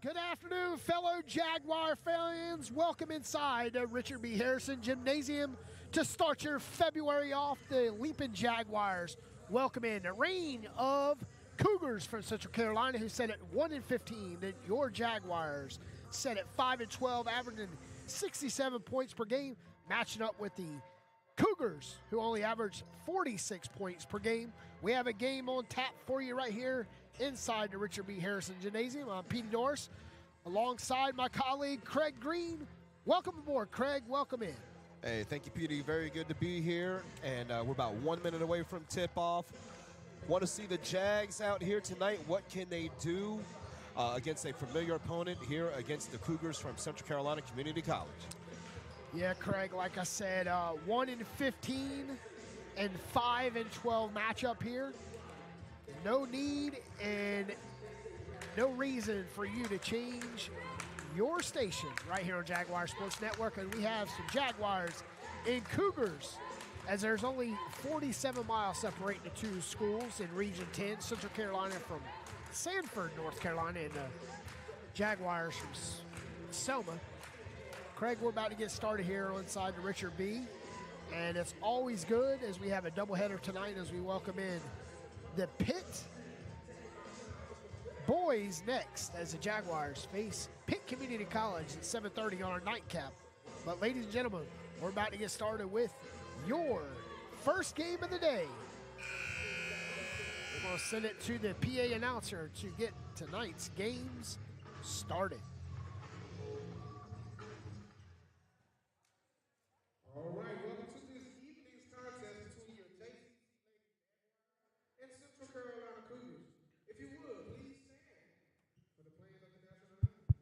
Good afternoon, fellow Jaguar fans. Welcome inside Richard B. Harrison Gymnasium to start your February off. The Leaping Jaguars welcome in a reign of Cougars from Central Carolina, who set at 1-15. And your Jaguars set at 5-12, averaging 67 points per game, matching up with the Cougars, who only averaged 46 points per game. We have a game on tap for you right here inside the Richard B. Harrison Gymnasium. I'm Petey Norris, alongside my colleague Craig Green. Welcome aboard, Craig. Welcome in. Hey, thank you, Petey. Very good to be here. And we're about 1 minute away from tip-off. Want to see the Jags out here tonight. What can they do against a familiar opponent here against the Cougars from Central Carolina Community College? Yeah, Craig, like I said, 1-15 and 5-12 matchup here. No need and no reason for you to change your station right here on Jaguar Sports Network. And we have some Jaguars and Cougars, as there's only 47 miles separating the two schools in Region 10, Central Carolina from Sanford, North Carolina, and the Jaguars from Selma. Craig, we're about to get started here inside the Richard B. And it's always good as we have a doubleheader tonight as we welcome in the Pitt boys next as the Jaguars face Pitt Community College at 7:30 on our nightcap. But ladies and gentlemen, we're about to get started with your first game of the day. We're going to send it to the PA announcer to get tonight's games started. All right, welcome to this evening's contest between your Texas and Central Carolina Cougars. If you would, please stand for the playing of the national anthem.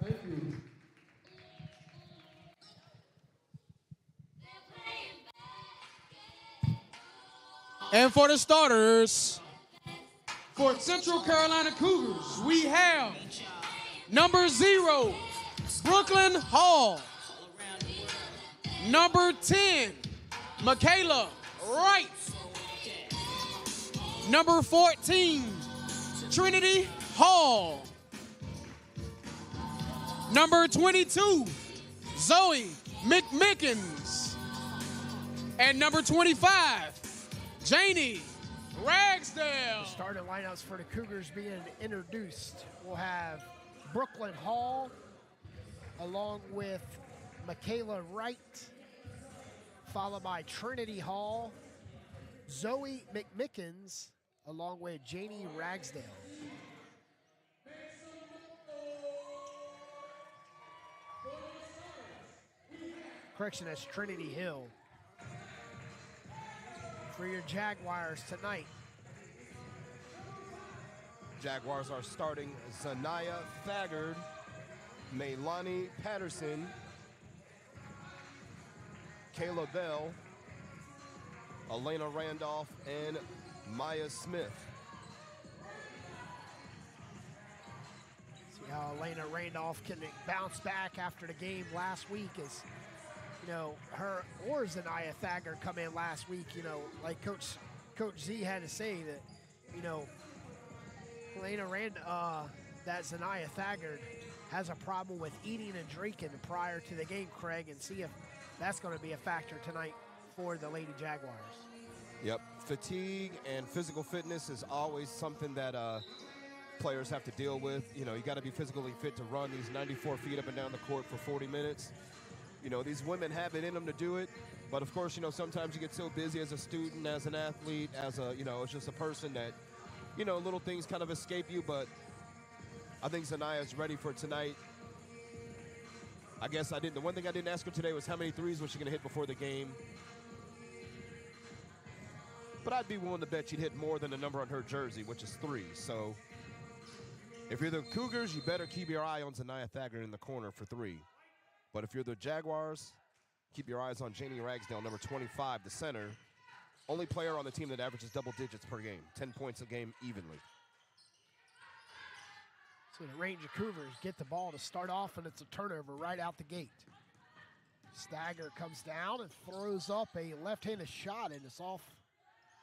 Thank you. And for the starters, for Central Carolina Cougars, we have number 0, Brooklyn Hall. Number 10, Michaela Wright. Number 14, Trinity Hall. Number 22, Zoe McMickens. And number 25, Janie Ragsdale. Starting lineups for the Cougars being introduced. We'll have Brooklyn Hall along with Michaela Wright, followed by Trinity Hall, Zoe McMickens, along with Janie Ragsdale. Correction, that's Trinity Hill. For your Jaguars tonight, Jaguars are starting Zanaya Thagard, Maylani Patterson, Kayla Bell, Elena Randolph, and Maya Smith. see how Elena Randolph can bounce back after the game last week as you know, her or Zanaya Thagard come in last week, you know, like Coach Z had to say that, you know, Elena that Zanaya Thagard has a problem with eating and drinking prior to the game, Craig, and see if that's going to be a factor tonight for the Lady Jaguars. Yep, fatigue and physical fitness is always something that players have to deal with. You know, you got to be physically fit to run these 94 feet up and down the court for 40 minutes. You know, these women have it in them to do it. But of course, you know, sometimes you get so busy as a student, as an athlete, as a, you know, it's just a person that, you know, little things kind of escape you. But I think Zanaya is ready for tonight. I guess the one thing I didn't ask her today was how many threes was she going to hit before the game. But I'd be willing to bet she'd hit more than the number on her jersey, which is 3. So if you're the Cougars, you better keep your eye on Zanaya Thagard in the corner for 3. But if you're the Jaguars, keep your eyes on Janie Ragsdale, number 25, the center. Only player on the team that averages double digits per game, 10 points a game evenly. So the Ranger Cougars get the ball to start off, and it's a turnover right out the gate. Stagger comes down and throws up a left-handed shot, and it's off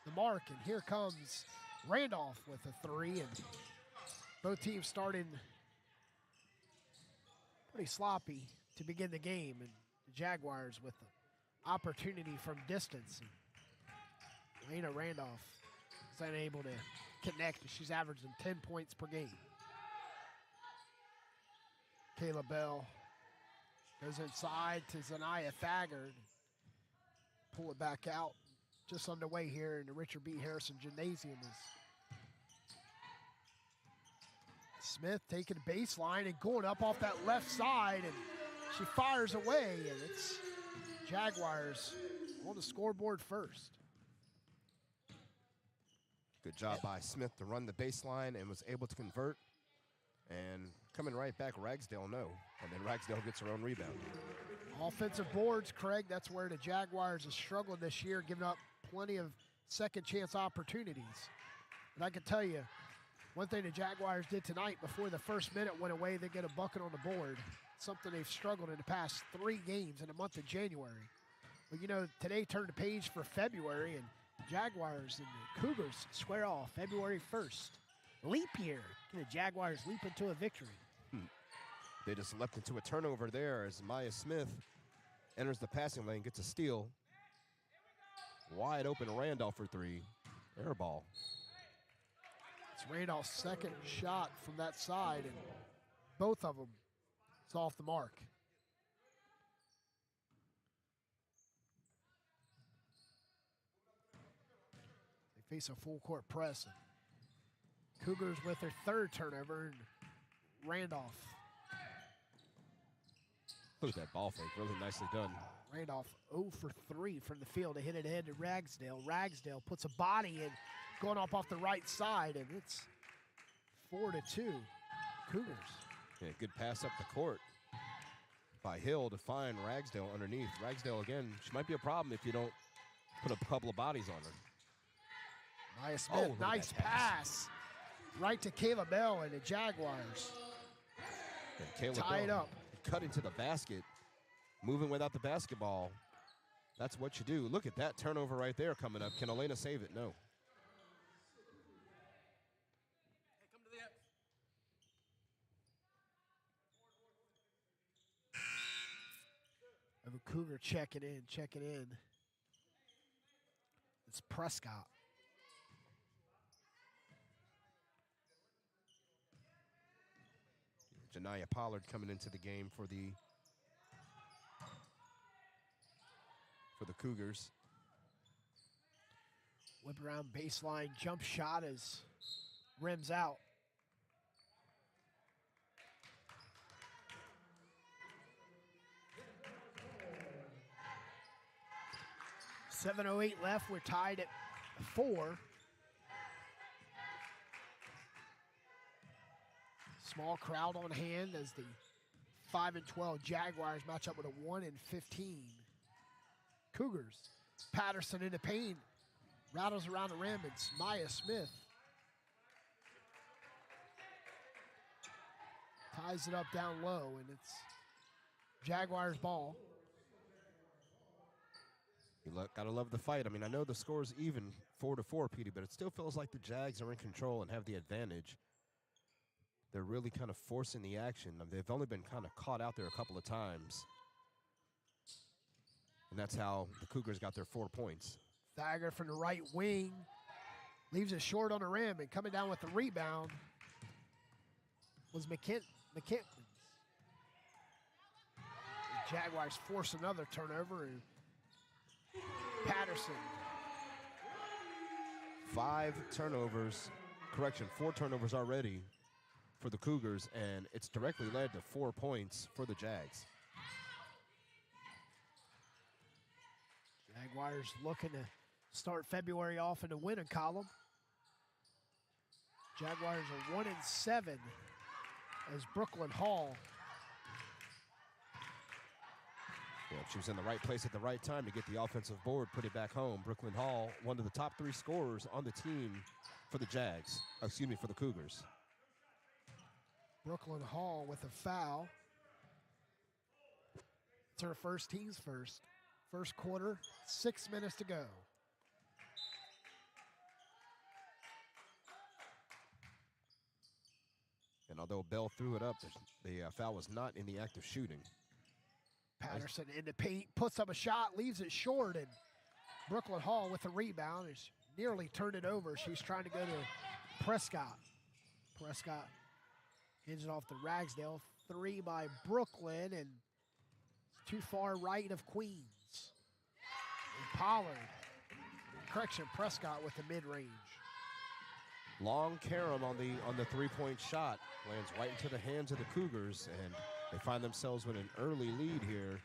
the mark. And here comes Randolph with a 3, and both teams starting pretty sloppy to begin the game, and the Jaguars with the opportunity from distance. And Lena Randolph is unable to connect. She's averaging 10 points per game. Kayla Bell goes inside to Zanaya Thagard. Pull it back out. Just underway here in the Richard B. Harrison Gymnasium is Smith taking the baseline and going up off that left side, and she fires away, and it's Jaguars on the scoreboard first. Good job by Smith to run the baseline and was able to convert. And coming right back, Ragsdale, no. And then Ragsdale gets her own rebound. Offensive boards, Craig, that's where the Jaguars have struggled this year, giving up plenty of second chance opportunities. And I can tell you, one thing the Jaguars did tonight, before the first minute went away, they get a bucket on the board. Something they've struggled in the past 3 games in the month of January. But you know, today turned the page for February, and Jaguars and the Cougars square off February 1st. Leap year. The Jaguars leap into a victory. They just leapt into a turnover there as Maya Smith enters the passing lane, gets a steal. Wide open Randolph for 3. Air ball. It's Randolph's second shot from that side, and both of them is off the mark. They face a full court press. Cougars with their 3rd turnover, and Randolph. Look at that ball fake, really nicely done. Randolph 0 for 3 from the field. They hit it ahead to Ragsdale. Ragsdale puts a body in, going off the right side, and it's 4-2 Cougars. Yeah, good pass up the court by Hill to find Ragsdale underneath. Ragsdale, again, she might be a problem if you don't put a couple of bodies on her. Maya Smith, nice pass. Right to Kayla Bell and the Jaguars. And Kayla tied Bell up. Cut into the basket, moving without the basketball. That's what you do. Look at that turnover right there coming up. Can Elena save it? No. Of a Cougar checking in. It's Prescott. Janiyah Pollard coming into the game for the Cougars. Whip around baseline jump shot as rims out. .708 left. We're tied at 4. Small crowd on hand as the 5-12 Jaguars match up with a 1-15 Cougars. Patterson in the paint, rattles around the rim. It's Maya Smith. Ties it up down low, and it's Jaguars ball. You gotta love the fight. I mean, I know the score's even 4-4, Petey, but it still feels like the Jags are in control and have the advantage. they're really kind of forcing the action. They've only been kind of caught out there a couple of times. And that's how the Cougars got their 4 points. Thager from the right wing leaves it short on the rim, and coming down with the rebound was McKinnons. Jaguars force another turnover, and Patterson. 4 turnovers already for the Cougars, and it's directly led to 4 points for the Jags. Jaguars looking to start February off in the winning column. Jaguars are 1-7 as Brooklyn Hall. Yeah, she was in the right place at the right time to get the offensive board, put it back home. Brooklyn Hall, one of the top 3 scorers on the team for the for the Cougars. Brooklyn Hall with a foul. It's her first, team's first. First quarter, 6 minutes to go. And although Bell threw it up, the foul was not in the act of shooting. Patterson in the paint, puts up a shot, leaves it short, and Brooklyn Hall with a rebound has nearly turned it over. She's trying to go to Prescott. Prescott hands it off to Ragsdale. 3 by Brooklyn, and too far right of Queens. And Pollard, Prescott with the mid-range. Long carom on the 3-point shot lands right into the hands of the Cougars, and they find themselves with an early lead here.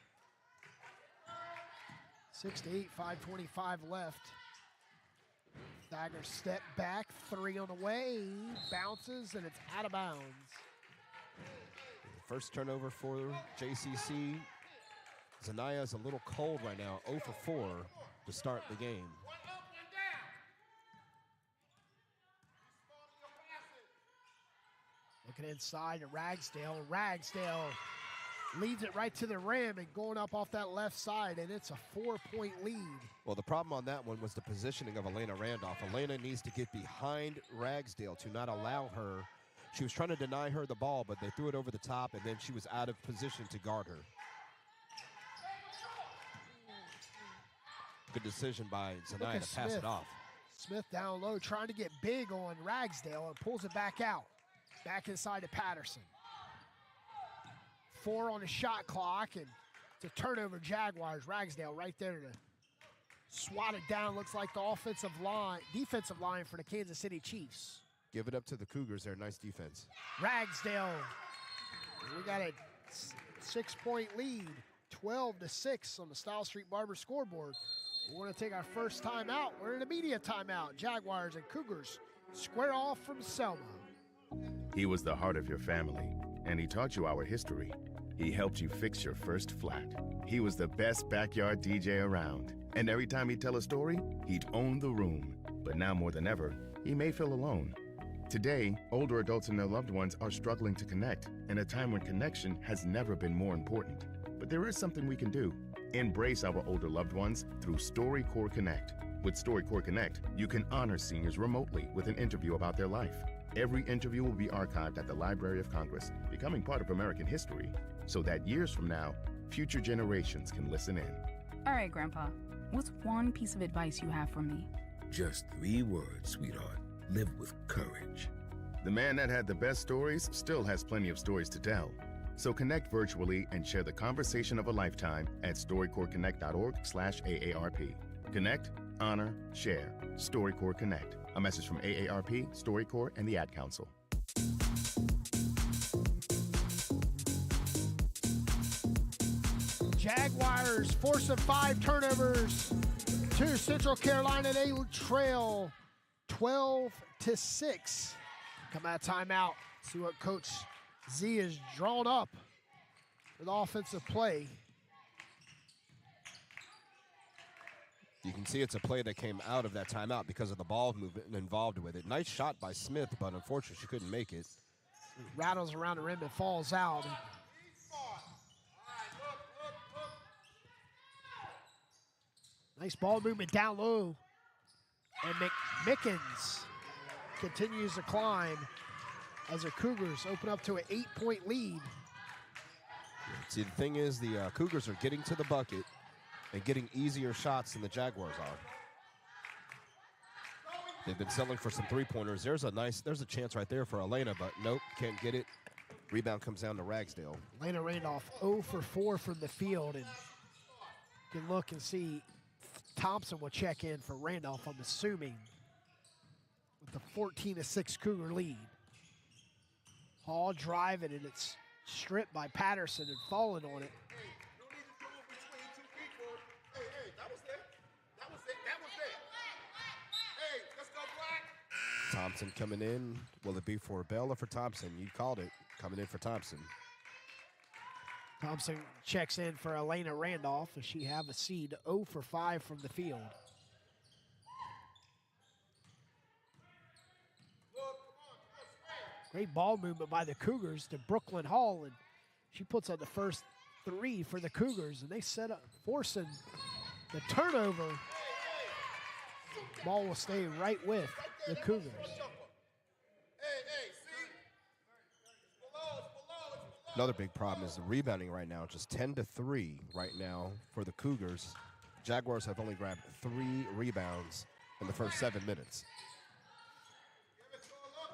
6-8, 5:25 left. Thager step back, 3 on the way, bounces, and it's out of bounds. First turnover for JCC. Zanaya's a little cold right now, 0 for 4 to start the game. Looking inside to Ragsdale. Ragsdale leads it right to the rim and going up off that left side, and it's a 4-point lead. Well, the problem on that one was the positioning of Elena Randolph. Elena needs to get behind Ragsdale to not allow her. She was trying to deny her the ball, but they threw it over the top, and then she was out of position to guard her. Good decision by Zanaya to pass it off. Smith down low, trying to get big on Ragsdale, and pulls it back out. Back inside to Patterson. 4 on the shot clock, and it's a turnover Jaguars. Ragsdale right there to swat it down. Looks like the defensive line for the Kansas City Chiefs. Give it up to the Cougars there. Nice defense. Ragsdale. We got a 6-point lead, 12-6 on the Style Street Barber scoreboard. We want to take our first timeout. We're in a media timeout. Jaguars and Cougars square off from Selma. He was the heart of your family, and he taught you our history. He helped you fix your first flat. He was the best backyard DJ around, and every time he'd tell a story, he'd own the room. But now more than ever, he may feel alone. Today, older adults and their loved ones are struggling to connect, in a time when connection has never been more important. But there is something we can do. Embrace our older loved ones through StoryCorps Connect. With StoryCorps Connect, you can honor seniors remotely with an interview about their life. Every interview will be archived at the Library of Congress, becoming part of American history, so that years from now, future generations can listen in. All right, Grandpa, what's one piece of advice you have for me? Just 3 words, sweetheart. Live with courage. The man that had the best stories still has plenty of stories to tell. So connect virtually and share the conversation of a lifetime at storycorpsconnect.org/AARP. Connect, honor, share. StoryCorps Connect. A message from AARP, StoryCorps, and the Ad Council. Jaguars force of 5 turnovers to Central Carolina. They trail 12-6. Come out of timeout. See what Coach Z has drawn up for the offensive play. You can see it's a play that came out of that timeout because of the ball movement involved with it. Nice shot by Smith, but unfortunately she couldn't make it. Rattles around the rim and falls out. Nice ball movement down low. And Mickens continues to climb. as the Cougars open up to an 8-point lead. See, the thing is, the Cougars are getting to the bucket and getting easier shots than the Jaguars are. They've been selling for some three-pointers. There's a chance right there for Elena, but nope, can't get it. Rebound comes down to Ragsdale. Elena Randolph 0 for 4 from the field, and you can look and see Thompson will check in for Randolph, I'm assuming, with the 14-6 Cougar lead. Hall driving, and it's stripped by Patterson and falling on it. Thompson coming in. Will it be for Bell or for Thompson? You called it. Coming in for Thompson. Thompson checks in for Elena Randolph, as she have a seed 0 for 5 from the field. Great ball movement by the Cougars to Brooklyn Hall, and she puts on the first 3 for the Cougars, and they set up, forcing the turnover. Ball will stay right with the Cougars. Another big problem is the rebounding right now, just 10-3 right now for the Cougars. Jaguars have only grabbed 3 rebounds in the first 7 minutes.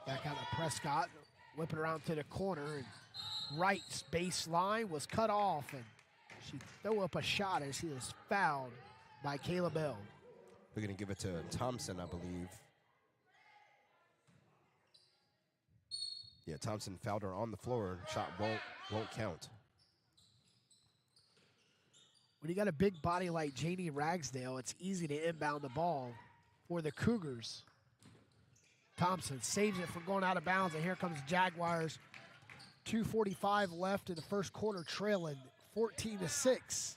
Back out to Prescott, whipping around to the corner, and Wright's baseline was cut off, and she threw up a shot as he was fouled by Kayla Bell. We're going to give it to Thompson, I believe. Yeah, Thompson fouled her on the floor. Shot won't count. When you got a big body like Janie Ragsdale, it's easy to inbound the ball for the Cougars. Thompson saves it from going out of bounds, and here comes Jaguars. 2:45 left in the first quarter, trailing 14-6.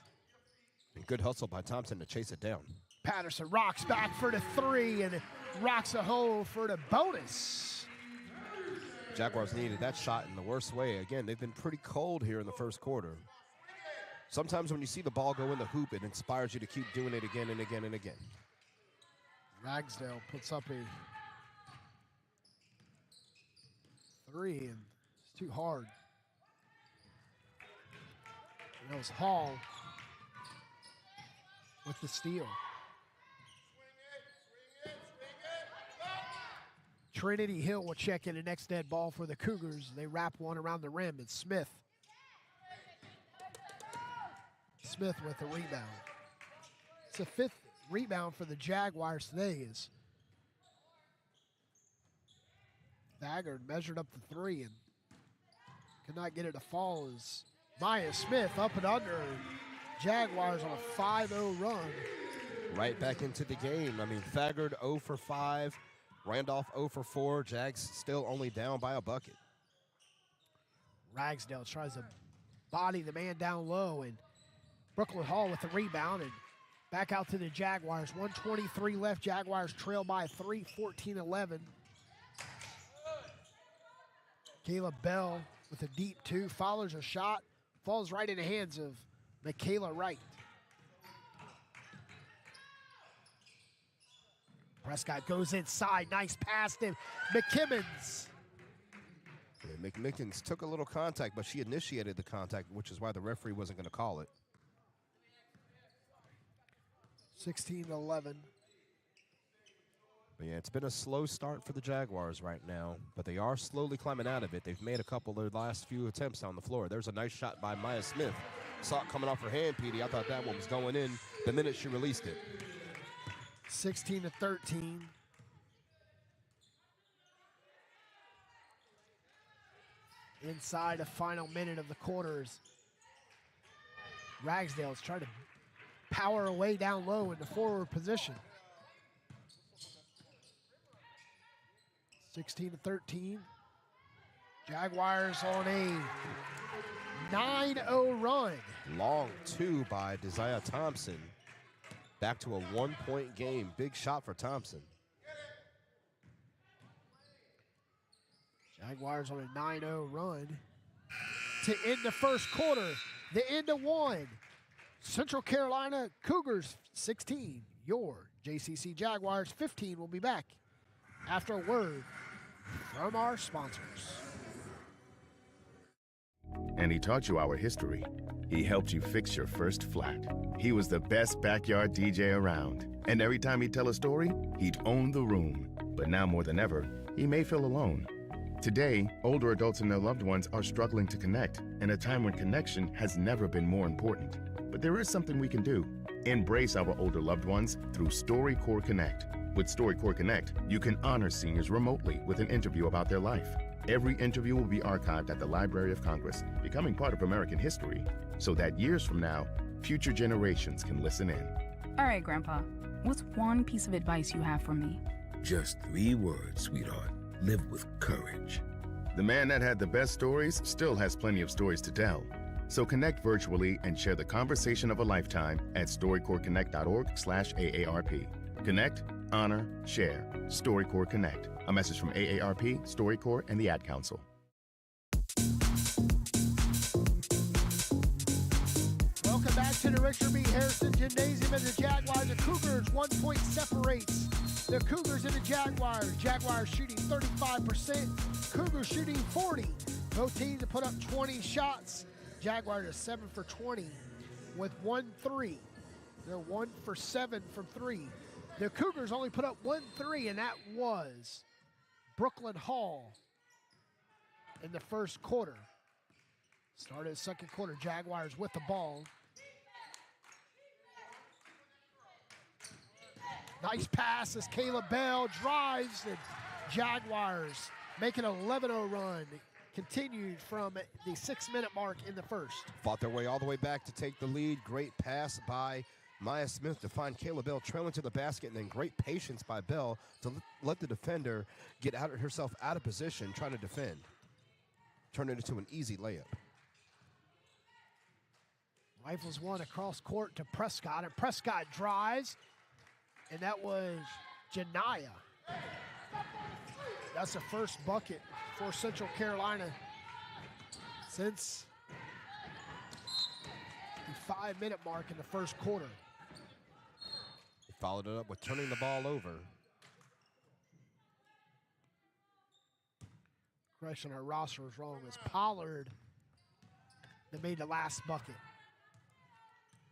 And good hustle by Thompson to chase it down. Patterson rocks back for the 3 and rocks a hole for the bonus. Jaguars needed that shot in the worst way. Again, they've been pretty cold here in the first quarter. Sometimes when you see the ball go in the hoop, it inspires you to keep doing it again and again and again. Ragsdale puts up a 3, and it's too hard. And that was Hall with the steal. Trinity Hill will check in the next dead ball for the Cougars. They wrap one around the rim, and Smith with the rebound. It's the 5th rebound for the Jaguars today, as Thagard measured up the 3 and could not get it to fall, as Maya Smith up and under. Jaguars on a 5-0 run. Right back into the game. I mean, Thagard 0 for 5. Randolph 0 for 4. Jags still only down by a bucket. Ragsdale tries to body the man down low, and Brooklyn Hall with the rebound, and back out to the Jaguars. 1:23 left. Jaguars trail by 3, 14-11. Kayla Bell with a deep 2, follows a shot, falls right in the hands of Michaela Wright. Prescott goes inside, nice pass to McKimmons. Yeah, McMickens took a little contact, but she initiated the contact, which is why the referee wasn't going to call it. 16-11. But yeah, it's been a slow start for the Jaguars right now, but they are slowly climbing out of it. They've made a couple of their last few attempts on the floor. There's a nice shot by Maya Smith. Saw it coming off her hand, Petey. I thought that one was going in the minute she released it. 16-13. Inside the final minute of the quarters, Ragsdale's trying to power away down low in the forward position. 16-13. Jaguars on a 9-0 run. Long 2 by Desire Thompson. Back to a 1-point game. Big shot for Thompson. Jaguars on a 9-0 run to end the first quarter. The end of 1. Central Carolina Cougars 16. Your JCC Jaguars 15 will be back after a word from our sponsors. and he taught you our history. He helped you fix your first flat. He was the best backyard DJ around. And every time he'd tell a story, he'd own the room. But now more than ever, he may feel alone. Today, older adults and their loved ones are struggling to connect, in a time when connection has never been more important. But there is something we can do. Embrace our older loved ones through StoryCorps Connect. With StoryCorps Connect, you can honor seniors remotely with an interview about their life. Every interview will be archived at the Library of Congress, becoming part of American history, so that years from now, future generations can listen in. All right, Grandpa, what's one piece of advice you have for me? Just 3 words, sweetheart. Live with courage. The man that had the best stories still has plenty of stories to tell. So connect virtually and share the conversation of a lifetime at storycorpsconnect.org/AARP. Connect, honor, share. StoryCorps Connect. A message from AARP, StoryCorps, and the Ad Council. Welcome back to the Richard B. Harrison Gymnasium and the Jaguars. The Cougars, 1 point separates the Cougars and the Jaguars. Jaguars shooting 35%, Cougars shooting 40%. Both teams have put up 20 shots. Jaguars are 7 for 20 with 1 3. They're 1 for 7 from 3. The Cougars only put up 1 3, and that was Brooklyn Hall in the first quarter. Started the second quarter, Jaguars with the ball. Nice pass as Caleb Bell drives, and Jaguars make an 11-0 run. Continued from the 6-minute mark in the first. Fought their way all the way back to take the lead. Great pass by Maya Smith to find Caleb Bell trailing to the basket, and then great patience by Bell to let the defender get herself out of position trying to defend. Turn it into an easy layup. Rifles one across court to Prescott, and Prescott drives, and that was Janiyah. That's the first bucket for Central Carolina since the 5-minute mark in the first quarter. He followed it up with turning the ball over. Correction, our roster was wrong. It was Pollard that made the last bucket.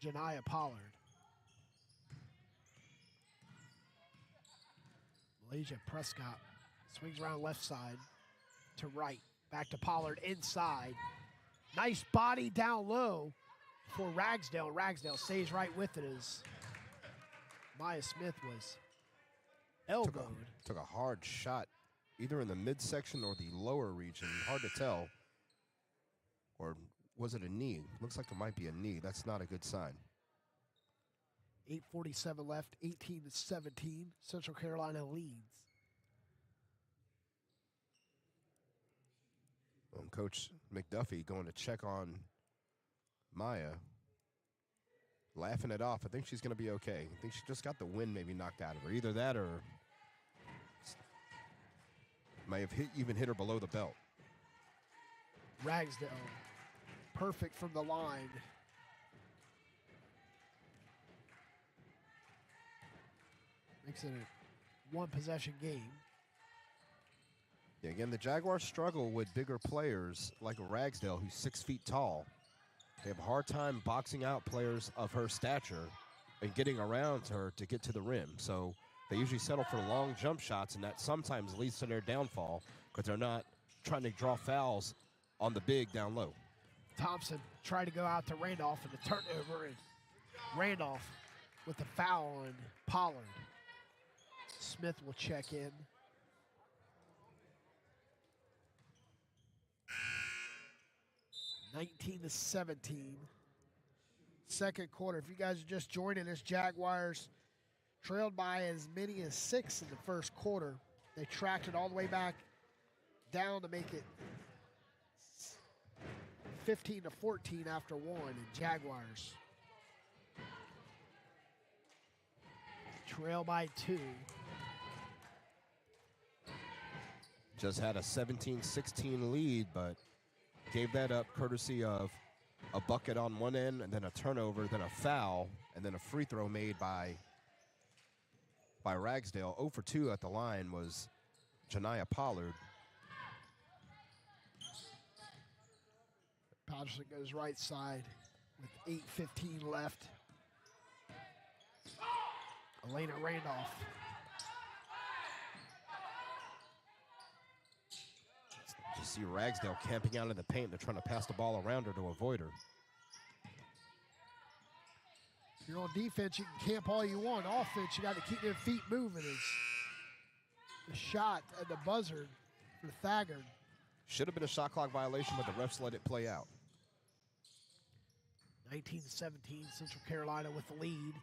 Janiyah Pollard. Malaysia Prescott swings around left side to right. Back to Pollard inside. Nice body down low for Ragsdale. Ragsdale stays right with it as Maya Smith was elbowed. Took a hard shot either in the midsection or the lower region. Hard to tell. Or was it a knee? Looks like it might be a knee. That's not a good sign. 8:47 left, 18-17. Central Carolina leads. Coach McDuffie going to check on Maya. Laughing it off. I think she's going to be okay. I think she just got the wind maybe knocked out of her. Either that or may have even hit her below the belt. Ragsdale, perfect from the line. Makes it a one-possession game. Yeah, again, the Jaguars struggle with bigger players like a Ragsdale, who's 6 feet tall. They have a hard time boxing out players of her stature and getting around her to get to the rim. So they usually settle for long jump shots, and that sometimes leads to their downfall because they're not trying to draw fouls on the big down low. Thompson tried to go out to Randolph and the turnover, and Randolph with the foul on Pollard. Smith will check in. (19-17). Second quarter. If you guys are just joining us, Jaguars trailed by as many as 6 in the first quarter. They tracked it all the way back down to make it 15-14 after 1, and Jaguars trail by 2. Just had a 17-16 lead, but gave that up courtesy of a bucket on one end and then a turnover, then a foul, and then a free throw made by Ragsdale. 0 for 2 at the line was Janiyah Pollard. Patterson goes right side with 8:15 left. Elena Randolph. You see Ragsdale camping out in the paint. They're trying to pass the ball around her to avoid her. If you're on defense, you can camp all you want. Offense, you got to keep their feet moving. It's the shot at the buzzer for Thagard. Should have been a shot clock violation, but the refs let it play out. 19-17, Central Carolina with the lead.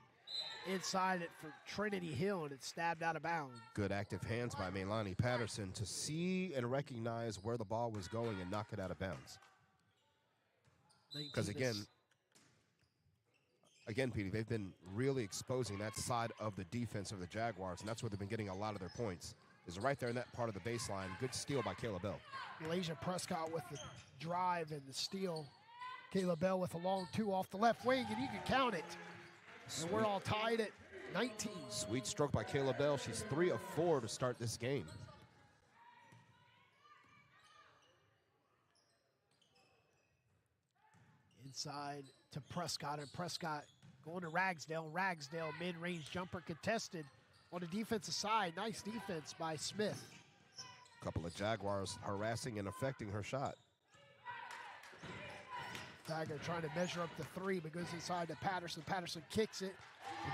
Inside it for Trinity Hill, and it's stabbed out of bounds. Good active hands by Melanie Patterson to see and recognize where the ball was going and knock it out of bounds. Because again, Petey, they've been really exposing that side of the defense of the Jaguars, and that's where they've been getting a lot of their points. Is right there in that part of the baseline. Good steal by Kayla Bell. Malaysia Prescott with the drive and the steal. Kayla Bell with a long two off the left wing, and you can count it. And we're all tied at 19. Sweet stroke by Kayla Bell. She's 3 of 4 to start this game. Inside to Prescott, and Prescott going to Ragsdale. Ragsdale mid-range jumper contested on the defensive side. Nice defense by Smith. A couple of Jaguars harassing and affecting her shot. Thagard trying to measure up the three, but goes inside to Patterson. Patterson kicks it.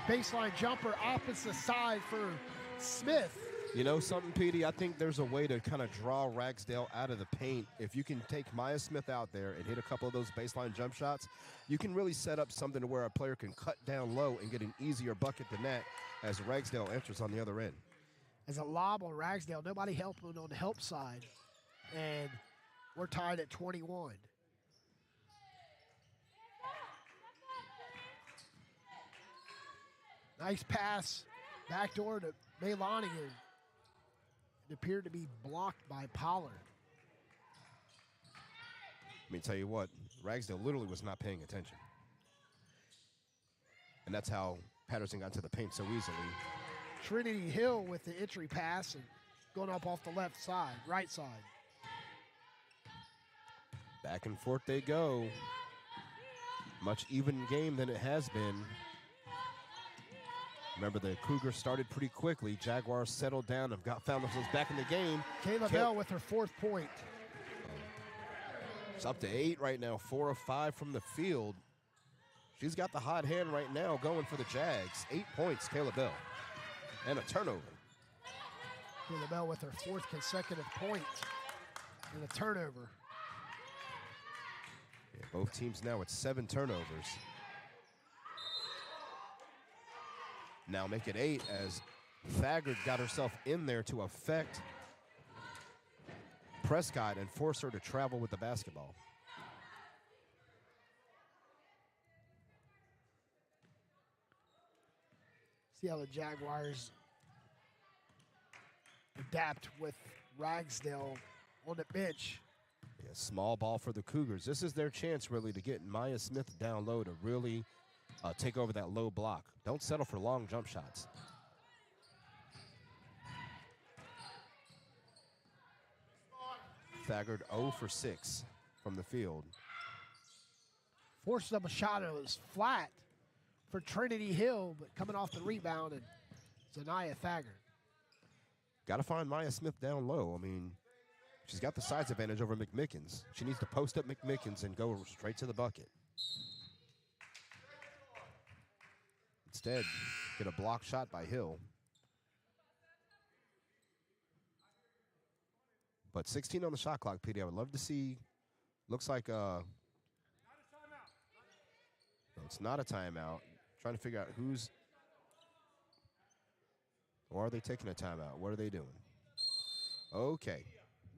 The baseline jumper opposite side for Smith. You know something, Petey? I think there's a way to kind of draw Ragsdale out of the paint. If you can take Maya Smith out there and hit a couple of those baseline jump shots, you can really set up something to where a player can cut down low and get an easier bucket than that as Ragsdale enters on the other end. As a lob on Ragsdale, nobody helping on the help side. And we're tied at 21. Nice pass, backdoor to Maylani. It appeared to be blocked by Pollard. Let me tell you what, Ragsdale literally was not paying attention. And that's how Patterson got to the paint so easily. Trinity Hill with the entry pass and going up off the left side, right side. Back and forth they go. Much even game than it has been. Remember, the Cougars started pretty quickly. Jaguars settled down and found themselves back in the game. Kayla Bell with her 4th point. It's up to 8 right now, 4 of 5 from the field. She's got the hot hand right now going for the Jags. 8 points, Kayla Bell. And a turnover. Kayla Bell with her 4th consecutive point and a turnover. Yeah, both teams now with 7 turnovers. Now make it 8 as Thagard got herself in there to affect Prescott and force her to travel with the basketball. See how the Jaguars adapt with Ragsdale on the bench. Yeah, small ball for the Cougars. This is their chance really to get Maya Smith down low to really take over that low block. Don't settle for long jump shots. Thagard 0 for 6 from the field. Forced up a shot, it was flat for Trinity Hill, but coming off the rebound, and Zanaya Thagard. Got to find Maya Smith down low. I mean, she's got the size advantage over McMickens. She needs to post up McMickens and go straight to the bucket. Instead, get a block shot by Hill. But 16 on the shot clock, Petey. I would love to see. Looks like no, it's not a timeout. Trying to figure out who's. Or are they taking a timeout? What are they doing? Okay.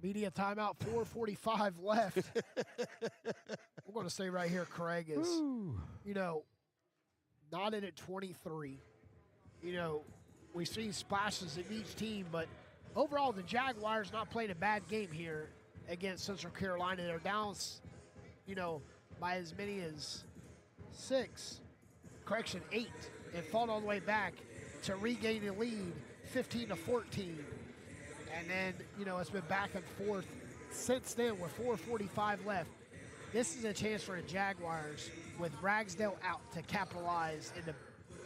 Media timeout, 4:45 left. We're going to say right here, Craig, is, you know, not in at 23. You know, we've seen splashes in each team, but overall, the Jaguars not playing a bad game here against Central Carolina. They're down, you know, by as many as 8, and fought all the way back to regain the lead, 15-14. And then, you know, it's been back and forth since then with 4:45 left. This is a chance for the Jaguars with Ragsdale out to capitalize in the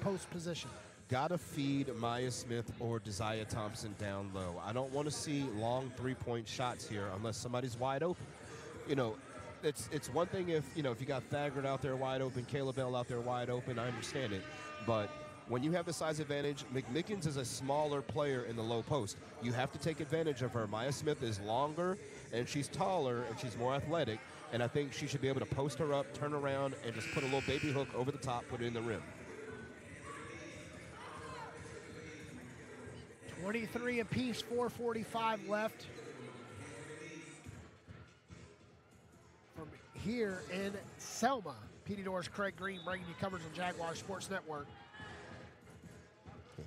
post position. Gotta feed Maya Smith or Desire Thompson down low. I don't want to see long three-point shots here unless somebody's wide open. You know, it's one thing if you got Thagard out there wide open, Caleb Bell out there wide open, I understand it. But when you have the size advantage, McMickens is a smaller player in the low post. You have to take advantage of her. Maya Smith is longer, and she's taller, and she's more athletic, and I think she should be able to post her up, turn around, and just put a little baby hook over the top, put it in the rim. 23 apiece, 4:45 left. From here in Selma, Petey Doors, Craig Green bringing you coverage on Jaguar Sports Network.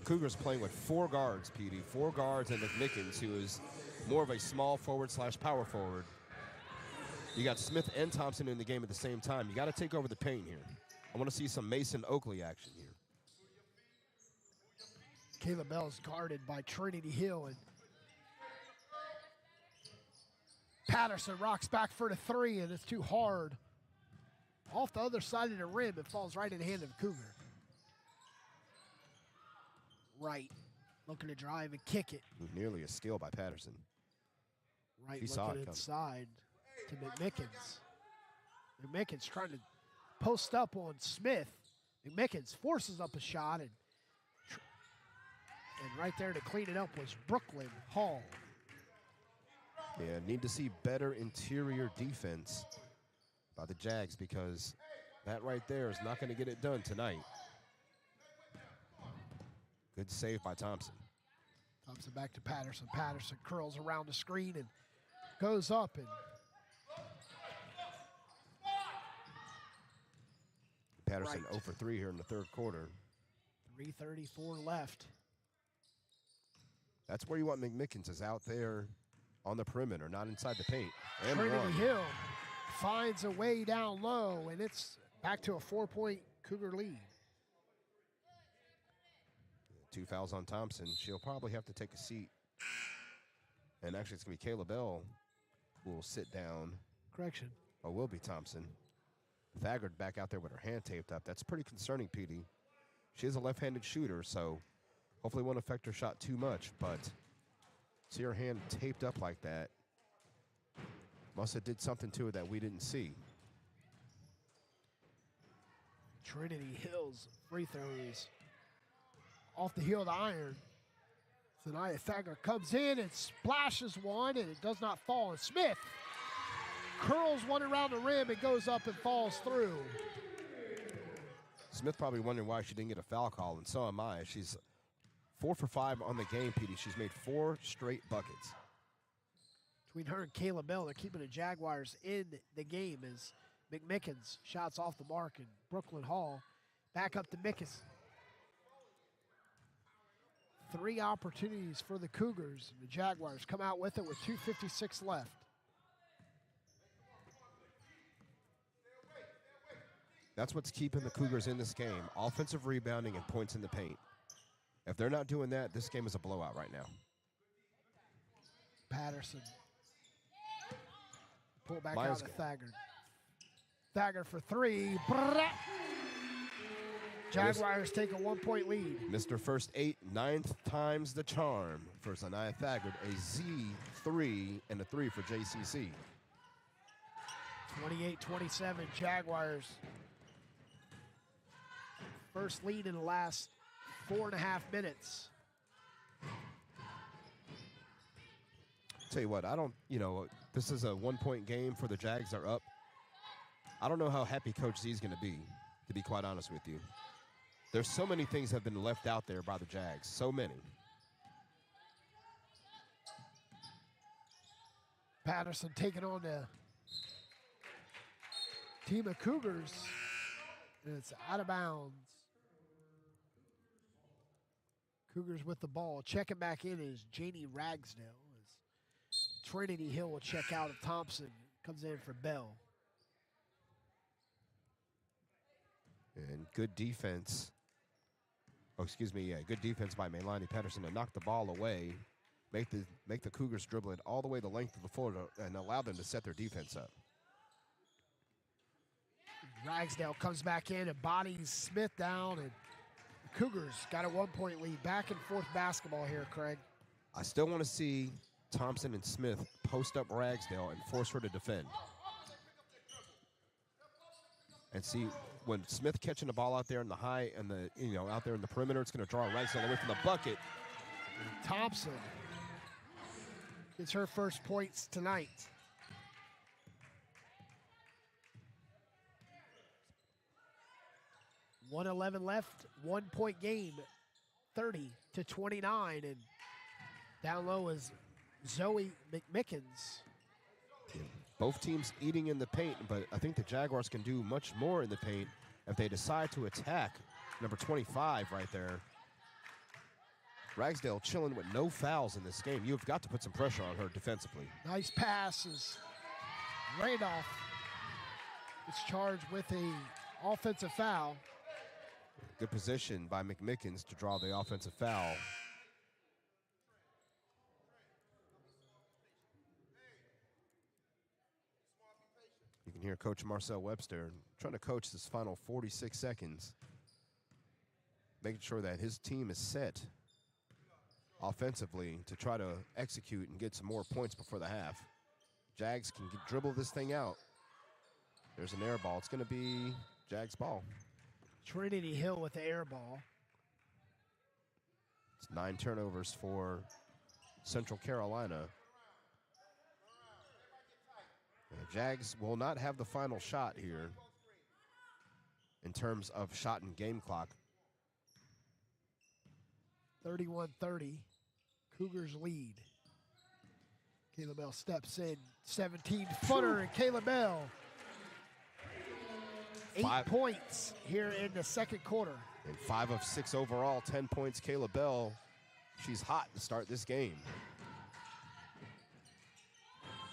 Cougars playing with 4 guards, Petey. 4 guards and McMickens, who is more of a small forward / power forward. You got Smith and Thompson in the game at the same time. You got to take over the paint here. I want to see some Mason Oakley action here. Caleb Bell is guarded by Trinity Hill, and Patterson rocks back for the 3, and it's too hard. Off the other side of the rim, it falls right in the hand of Cougar. Right, looking to drive and kick it. Nearly a steal by Patterson. Right, He saw looking it inside to McMickens. McMickens trying to post up on Smith. McMickens forces up a shot, and right there to clean it up was Brooklyn Hall. Yeah, need to see better interior defense by the Jags because that right there is not going to get it done tonight. Good save by Thompson. Thompson back to Patterson. Patterson curls around the screen and goes up. And Patterson Right. 0 for 3 here in the third quarter. 3:34 left. That's where you want McMickens, is out there on the perimeter, not inside the paint. And Trinity one. Hill finds a way down low, and it's back to a 4-point Cougar lead. 2 fouls on Thompson. She'll probably have to take a seat. And actually, it's going to be Caleb Bell who will sit down. Correction. Or will be Thompson. Thagard back out there with her hand taped up. That's pretty concerning, Petey. She is a left-handed shooter, so hopefully won't affect her shot too much. But see her hand taped up like that. Must have did something to it that we didn't see. Trinity Hill's free throws off the heel of the iron. Zanaya Thagard comes in and splashes one, and it does not fall. And Smith curls one around the rim and goes up and falls through. Smith probably wondering why she didn't get a foul call, and so am I. She's 4 for 5 on the game, Petey. She's made 4 straight buckets. Between her and Caleb Bell, they're keeping the Jaguars in the game as McMickens shots off the mark, and Brooklyn Hall back up to Mickens. 3 opportunities for the Cougars. The Jaguars come out with it with 2:56 left. That's what's keeping the Cougars in this game. Offensive rebounding and points in the paint. If they're not doing that, this game is a blowout right now. Patterson. Pull back Miles out to Thagard. Thagard for 3. Jaguars take a 1-point lead. Mr. First 8, 9th times the charm for Zanaya Thagard. A Z3 and a 3 for JCC. 28-27 Jaguars. First lead in the last 4.5 minutes. Tell you what, this is a 1-point game for the Jags. Are up. I don't know how happy Coach Z is going to be quite honest with you. There's so many things have been left out there by the Jags. So many. Patterson taking on the team of Cougars. And it's out of bounds. Cougars with the ball. Checking back in is Janie Ragsdale. As Trinity Hill will check out of Thompson. Comes in for Bell. And good defense. Good defense by Melanie Patterson to knock the ball away, make the Cougars dribble it all the way the length of the floor and allow them to set their defense up. Ragsdale comes back in and bodies Smith down, and the Cougars got a 1-point lead. Back and forth basketball here, Craig. I still want to see Thompson and Smith post up Ragsdale and force her to defend. And see when Smith catching the ball out there in the high and the out there in the perimeter, it's going to draw Ragsdale away from the bucket. Thompson gets her first points tonight. .111 left, 1-point game, 30-29, and down low is Zoe McMickens. Both teams eating in the paint, but I think the Jaguars can do much more in the paint if they decide to attack number 25 right there. Ragsdale chilling with no fouls in this game. You've got to put some pressure on her defensively. Nice passes. Randolph is charged with a offensive foul. Good position by McMickens to draw the offensive foul. You can hear Coach Marcel Webster trying to coach this final 46 seconds, making sure that his team is set offensively to try to execute and get some more points before the half. Jags can dribble this thing out. There's an air ball. It's going to be Jags ball. Trinity Hill with the air ball. It's 9 turnovers for Central Carolina. And the Jags will not have the final shot here in terms of shot and game clock. 31-30, Cougars lead. Caleb Bell steps in, 17-footer, and Caleb Bell, 8 points here in the second quarter. And 5 of 6 overall, 10 points. Caleb Bell, she's hot to start this game.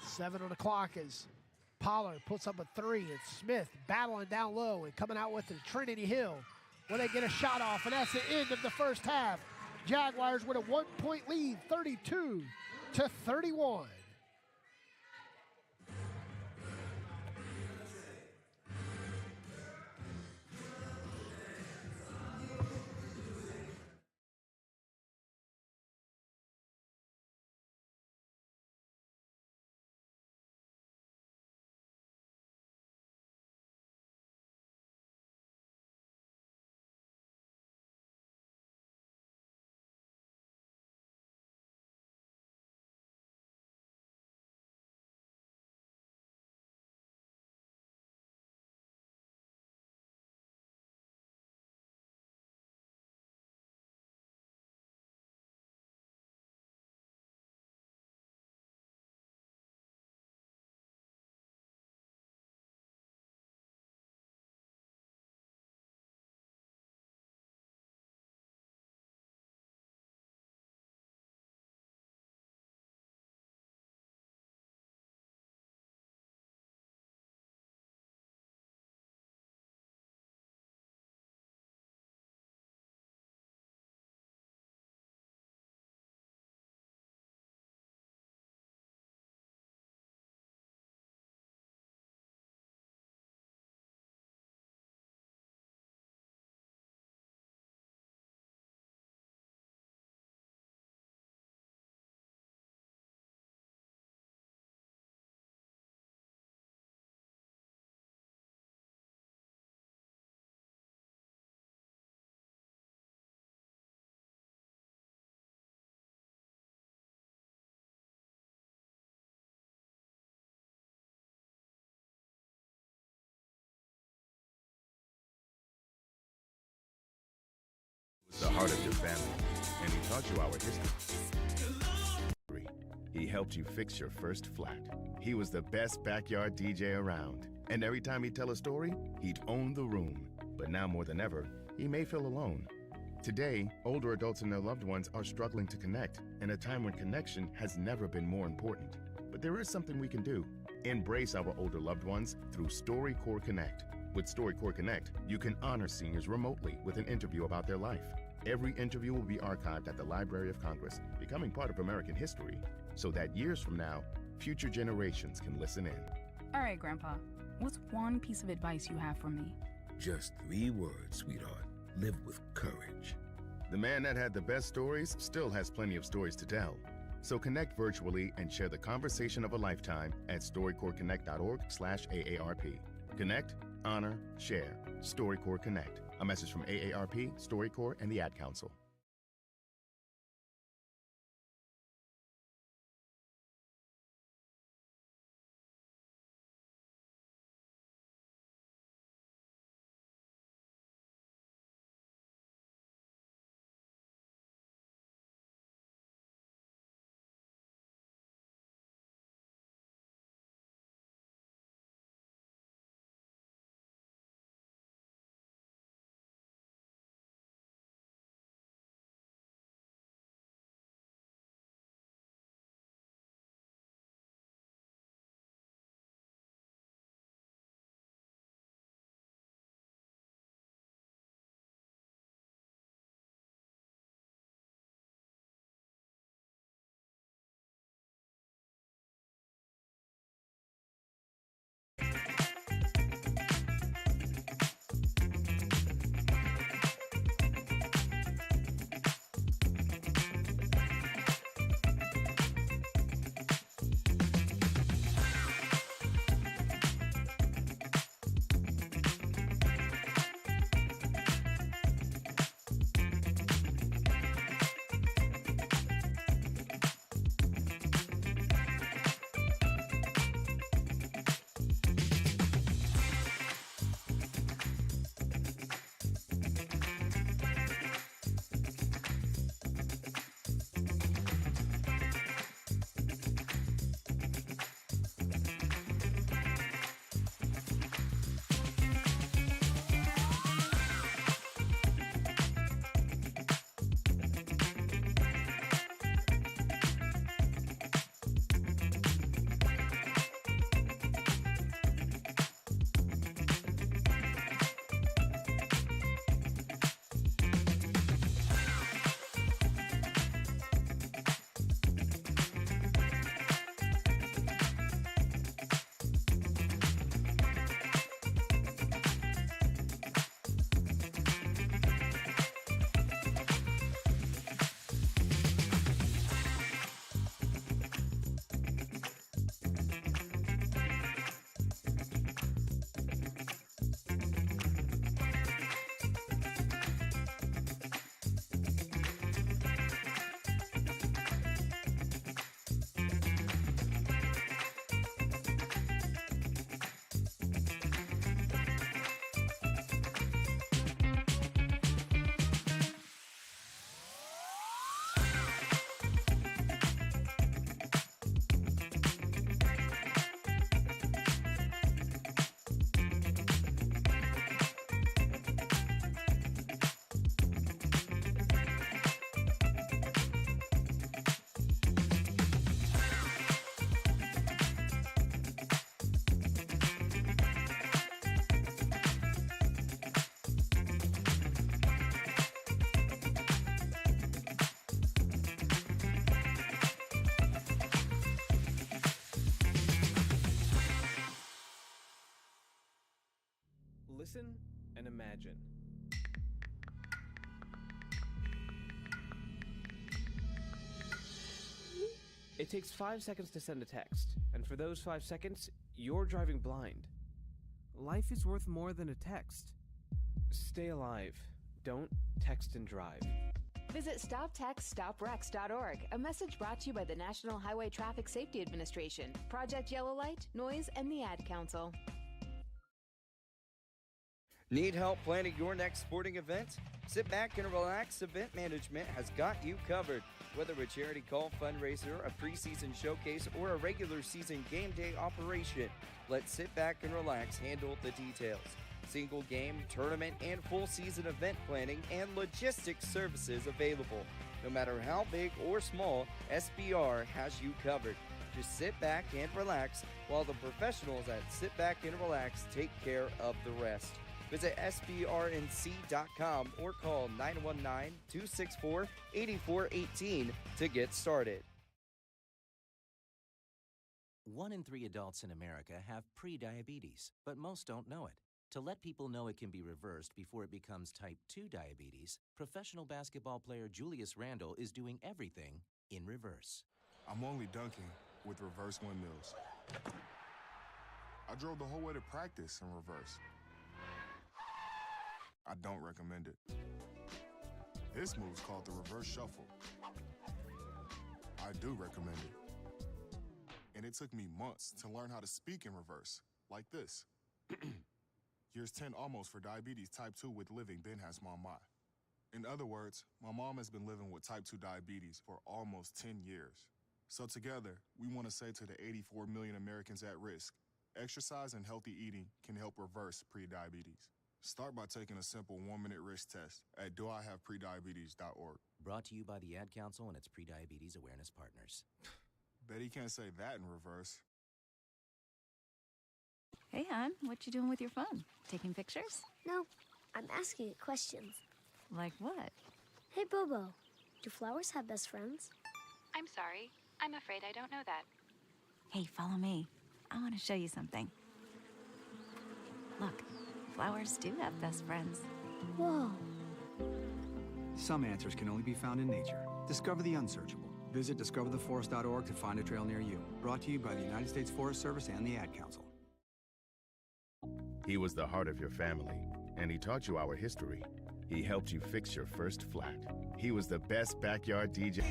7 on the clock as Pollard puts up a 3, and Smith battling down low and coming out with the Trinity Hill. Will they get a shot off? And that's the end of the first half. Jaguars with a 1-point lead, 32-31. The heart of your family, and he taught you our history. He helped you fix your first flat. He was the best backyard DJ around, and every time he'd tell a story, he'd own the room. But now more than ever, he may feel alone. Today, older adults and their loved ones are struggling to connect, in a time when connection has never been more important. But there is something we can do. Embrace our older loved ones through StoryCorps Connect. With StoryCorps Connect, you can honor seniors remotely with an interview about their life. Every interview will be archived at the Library of Congress, becoming part of American history, so that years from now, future generations can listen in. All right, Grandpa. What's one piece of advice you have for me? Just 3 words, sweetheart. Live with courage. The man that had the best stories still has plenty of stories to tell. So connect virtually and share the conversation of a lifetime at StoryCorreConnect.org/AARP. Connect, honor, share. StoryCorps Connect. A message from AARP, StoryCorps, and the Ad Council. Listen and imagine. It takes 5 seconds to send a text, and for those 5 seconds, you're driving blind. Life is worth more than a text. Stay alive. Don't text and drive. Visit StopTextStopWrecks.org, a message brought to you by the National Highway Traffic Safety Administration, Project Yellow Light, Noise, and the Ad Council. Need help planning your next sporting event? Sit back and relax. Event Management has got you covered. Whether a charity call, fundraiser, a preseason showcase, or a regular season game day operation, let Sit Back and Relax handle the details. Single game, tournament, and full season event planning and logistics services available. No matter how big or small, SBR has you covered. Just sit back and relax while the professionals at Sit Back and Relax take care of the rest. Visit SBRNC.com or call 919-264-8418 to get started. 1 in 3 adults in America have prediabetes, but most don't know it. To let people know it can be reversed before it becomes type 2 diabetes, professional basketball player Julius Randle is doing everything in reverse. I'm only dunking with reverse windmills. I drove the whole way to practice in reverse. I don't recommend it. This move's called the reverse shuffle. I do recommend it. And it took me months to learn how to speak in reverse, like this. Years 10 almost for diabetes type 2 with living Ben has mama. In other words, my mom has been living with type 2 diabetes for almost 10 years. So together, we want to say to the 84 million Americans at risk, exercise and healthy eating can help reverse prediabetes. Start by taking a simple 1-minute risk test at doihaveprediabetes.org. Brought to you by the Ad Council and its prediabetes awareness partners. Bet he can't say that in reverse. Hey, hon, what you doing with your phone? Taking pictures? No, I'm asking it questions. Like what? Hey, Bobo, do flowers have best friends? I'm sorry. I'm afraid I don't know that. Hey, follow me. I want to show you something. Look, flowers do have best friends. Whoa. Some answers can only be found in nature. Discover the unsearchable. Visit discovertheforest.org to find a trail near you. Brought to you by the United States Forest Service and the Ad Council. He was the heart of your family, and he taught you our history. He helped you fix your first flat. He was the best backyard DJ.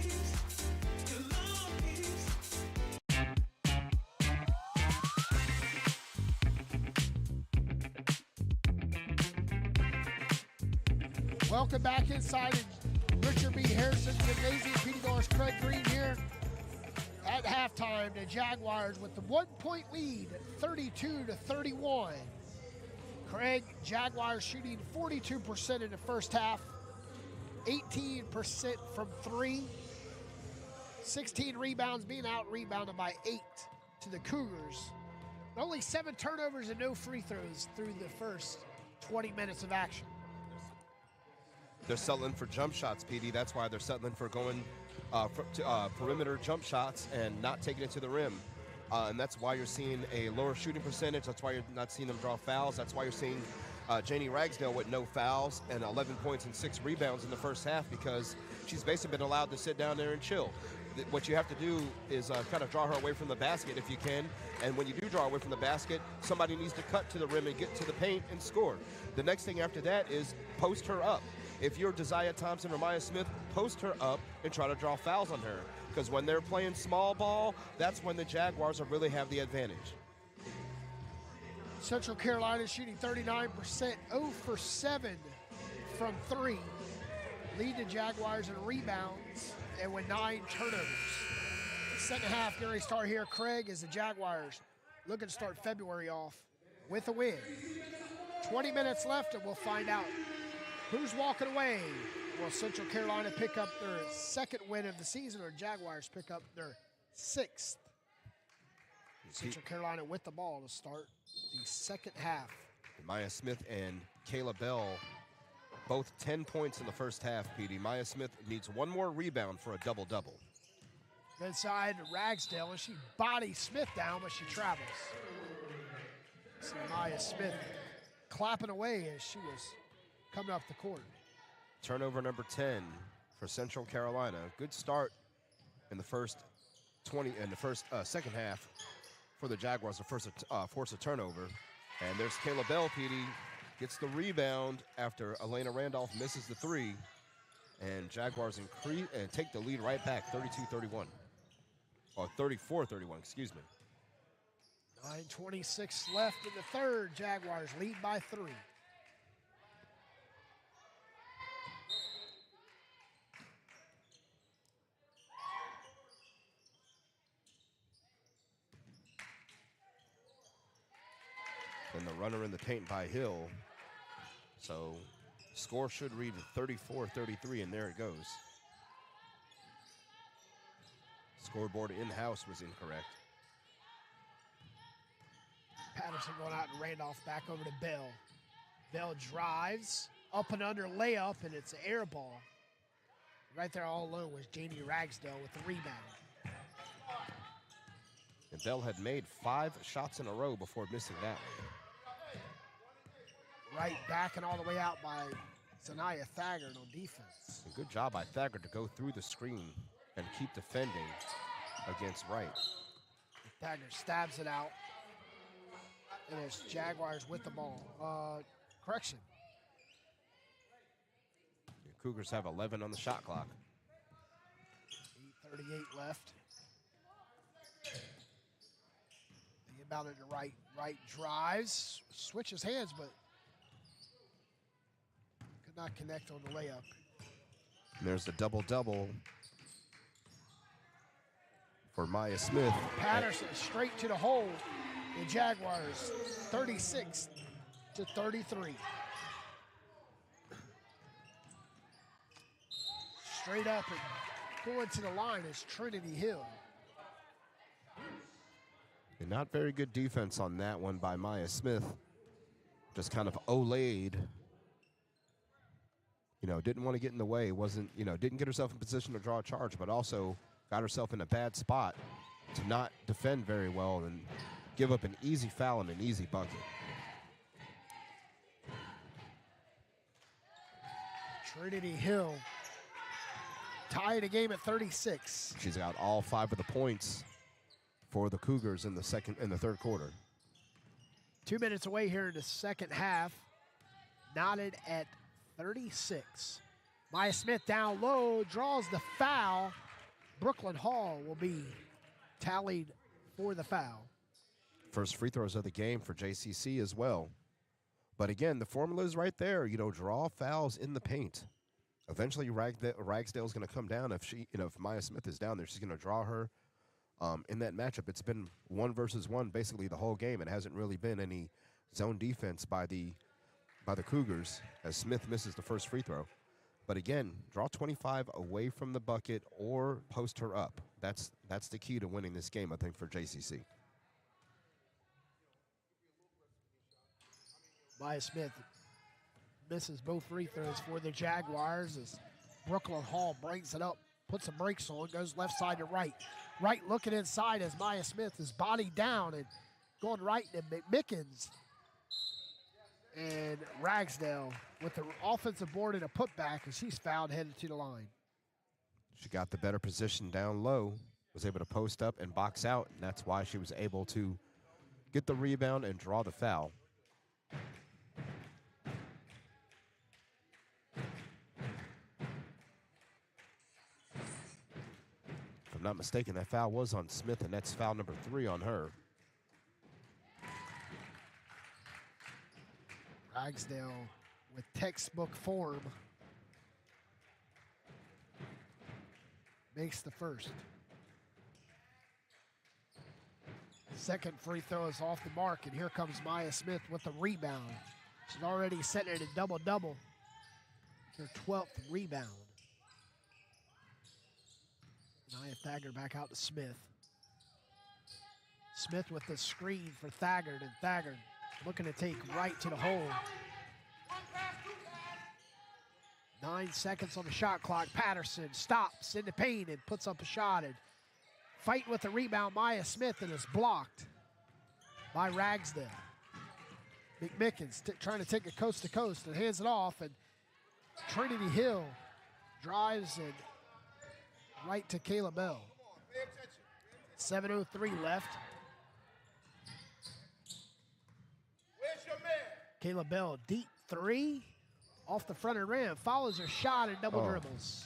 Welcome back inside Richard B. Harrison Gymnasium. PD Norris Craig Green here. At halftime, the Jaguars with the 1-point lead, 32-31. Craig, Jaguars shooting 42% in the first half, 18% from 3, 16 rebounds, being out-rebounded by 8 to the Cougars. Only 7 turnovers and no free throws through the first 20 minutes of action. They're settling for jump shots, PD. That's why they're settling for going perimeter jump shots and not taking it to the rim. And that's why you're seeing a lower shooting percentage. That's why you're not seeing them draw fouls. That's why you're seeing Janie Ragsdale with no fouls and 11 points and 6 rebounds in the first half, because she's basically been allowed to sit down there and chill. What you have to do is kind of draw her away from the basket if you can. And when you do draw away from the basket, somebody needs to cut to the rim and get to the paint and score. The next thing after that is post her up. If you're Desire Thompson or Maya Smith, post her up and try to draw fouls on her. Because when they're playing small ball, that's when the Jaguars will really have the advantage. Central Carolina shooting 39%, 0 for 7 from 3. Lead the Jaguars in rebounds and with 9 turnovers. Second half, Gary Starr here. Craig, is the Jaguars looking to start February off with a win. 20 minutes left and we'll find out who's walking away. Will Central Carolina pick up their second win of the season, or Jaguars pick up their 6th? Central Carolina with the ball to start the second half. Maya Smith and Kayla Bell, both 10 points in the first half, PD. Maya Smith needs 1 more rebound for a double-double. Inside Ragsdale, and she bodies Smith down, but she travels. See Maya Smith clapping away as she was coming up the court. Turnover number 10 for Central Carolina. Good start in the first second half for the Jaguars to force a turnover. And there's Kayla Bell, PD, gets the rebound after Elena Randolph misses the 3. And Jaguars increase and take the lead right back, 32-31. Or 34-31, excuse me. 9:26 left in the third. Jaguars lead by 3. And the runner in the paint by Hill. So score should read 34-33, and there it goes. Scoreboard in-house was incorrect. Patterson going out and Randolph back over to Bell. Bell drives, up and under layup, and it's an air ball. Right there all alone was Janie Ragsdale with the rebound. And Dell had made 5 shots in a row before missing that one. Right back and all the way out by Zanaya Thaggart on defense. A good job by Thaggart to go through the screen and keep defending against Wright. Thaggart stabs it out. And it's Jaguars with the ball. Correction. The Cougars have 11 on the shot clock. 8:38 left. Think about it to Wright. Wright drives, switches hands, but could not connect on the layup. And there's the double-double for Maya Smith. Patterson straight to the hole. The Jaguars 36-33. Straight up and going to the line is Trinity Hill. And not very good defense on that one by Maya Smith. Just kind of olayed. You know, didn't want to get in the way. Wasn't, you know, didn't get herself in position to draw a charge, but also got herself in a bad spot to not defend very well and give up an easy foul and an easy bucket. Trinity Hill tied a game at 36. She's got all 5 of the points for the Cougars in the third quarter. 2 minutes away here in the second half. Knotted at 36. Maya Smith down low, draws the foul. Brooklyn Hall will be tallied for the foul. First free throws of the game for JCC as well. But again, the formula is right there. You know, draw fouls in the paint. Eventually, Ragsdale's going to come down. If if Maya Smith is down there, she's going to draw her. In that matchup, it's been 1 versus 1 basically the whole game. It hasn't really been any zone defense by the Cougars as Smith misses the first free throw. But again, draw 25 away from the bucket or post her up. That's the key to winning this game, I think, for JCC. Maya Smith misses both free throws for the Jaguars as Brooklyn Hall brings it up, puts the brakes on, goes left side to right. Right looking inside as Maya Smith is bodied down and going right to McMickens. And Ragsdale with the offensive board and a putback as she's fouled headed to the line. She got the better position down low, was able to post up and box out, and that's why she was able to get the rebound and draw the foul. If I'm not mistaken, that foul was on Smith, and that's foul number 3 on her. Ragsdale with textbook form makes the first. Second free throw is off the mark, and here comes Maya Smith with the rebound. She's already setting it a double-double. Her 12th rebound. Nia Thaggart back out to Smith. Smith with the screen for Thaggart, and Thaggart looking to take right to the hole. 9 seconds on the shot clock. Patterson stops in the paint and puts up a shot. And fight with the rebound, Maya Smith, and is blocked by Ragsdale. McMickens trying to take it coast to coast and hands it off. And Trinity Hill drives and right to Kayla Bell. 7:03 left. Kayla Bell, deep 3 off the front of the rim, follows her shot and double dribbles.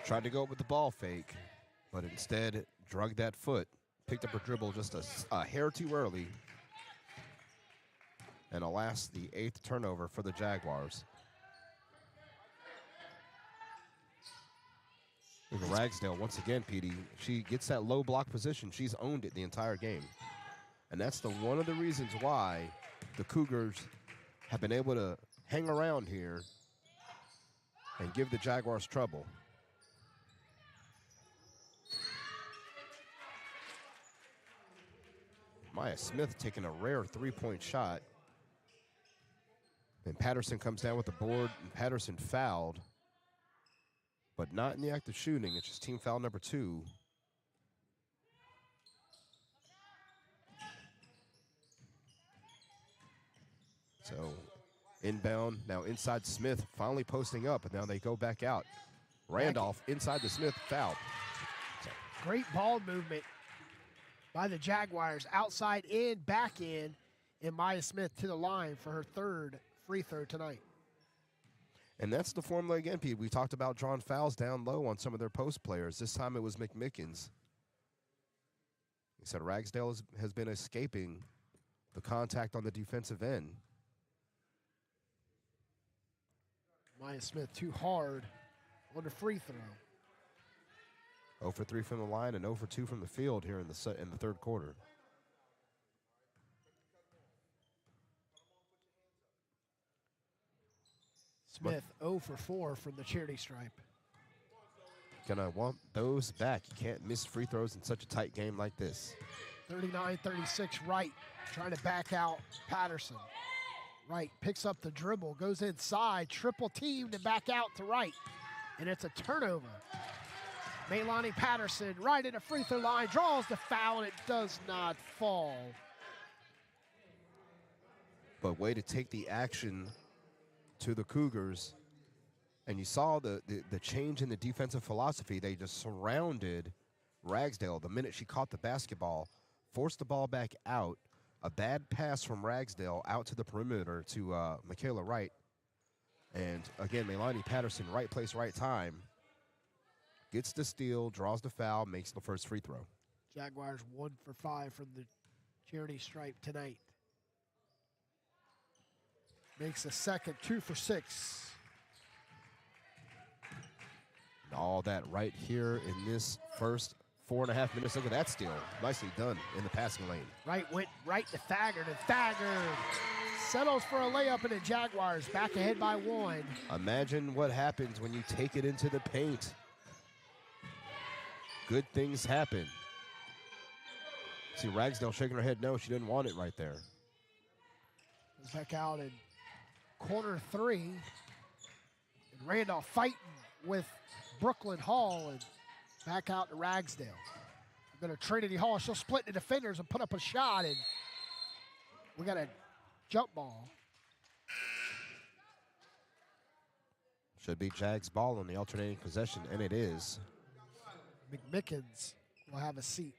Tried to go with the ball fake, but instead drug that foot, picked up her dribble just a hair too early. And alas, the 8th turnover for the Jaguars. Look at Ragsdale once again, Petey. She gets that low block position. She's owned it the entire game. And that's one of the reasons why the Cougars have been able to hang around here and give the Jaguars trouble. Maya Smith taking a rare 3-point shot. And Patterson comes down with the board, and Patterson fouled, but not in the act of shooting. It's just team foul number 2. So inbound, now inside Smith, finally posting up, and now they go back out. Randolph inside the Smith, foul. Great ball movement by the Jaguars, outside in, back in, and Maya Smith to the line for her third free throw tonight. And that's the formula again, Pete. We talked about drawing fouls down low on some of their post players. This time it was McMickens. He said Ragsdale has been escaping the contact on the defensive end. Maya Smith too hard on the free throw. 0 for 3 from the line and 0 for 2 from the field here in the third quarter. Smith 0 for 4 from the charity stripe. Gonna want those back. You can't miss free throws in such a tight game like this. 39-36 Wright trying to back out Patterson. Wright picks up the dribble, goes inside, triple teamed and back out to Wright. And it's a turnover. Maylani Patterson right at the free throw line, draws the foul, and it does not fall. But way to take the action to the Cougars. And you saw the change in the defensive philosophy. They just surrounded Ragsdale the minute she caught the basketball, forced the ball back out. A bad pass from Ragsdale out to the perimeter to Michaela Wright. And again, Maylani Patterson, right place, right time. Gets the steal, draws the foul, makes the first free throw. Jaguars 1 for 5 from the charity stripe tonight. Makes the second 2 for 6. And all that right here in this first 4.5 minutes. Look at that steal. Nicely done in the passing lane. Wright went right to Thagard, and Thagard settles for a layup, and the Jaguars back ahead by 1. Imagine what happens when you take it into the paint. Good things happen. See Ragsdale shaking her head no, she didn't want it right there. Goes back out in corner 3. And Randolph fighting with Brooklyn Hall, and back out to Ragsdale. We're going to Trinity Hall. She'll split the defenders and put up a shot, and we got a jump ball. Should be Jags ball on the alternating possession, and it is. McMickens will have a seat.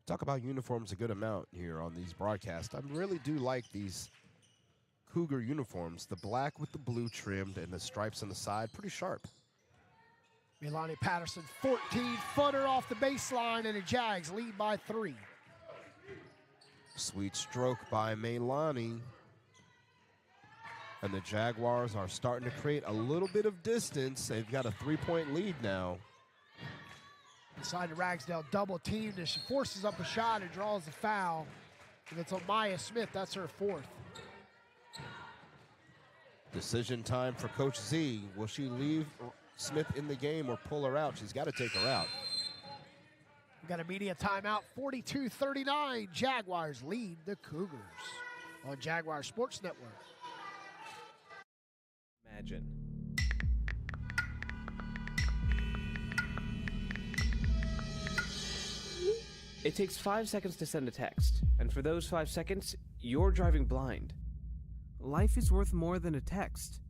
Talk about uniforms a good amount here on these broadcasts. I really do like these Cougar uniforms. The black with the blue trimmed and the stripes on the side, pretty sharp. Maylani Patterson, 14-footer off the baseline, and the Jags lead by 3. Sweet stroke by Maylani. And the Jaguars are starting to create a little bit of distance. They've got a 3-point lead now. Inside to Ragsdale, double teamed, and she forces up a shot and draws the foul. And it's on Maya Smith. That's her 4th. Decision time for Coach Z. Will she leave Smith in the game or pull her out? She's got to take her out. We got a media timeout, 42-39. Jaguars lead the Cougars on Jaguar Sports Network. Imagine. It takes 5 seconds to send a text, and for those 5 seconds, you're driving blind. Life is worth more than a text.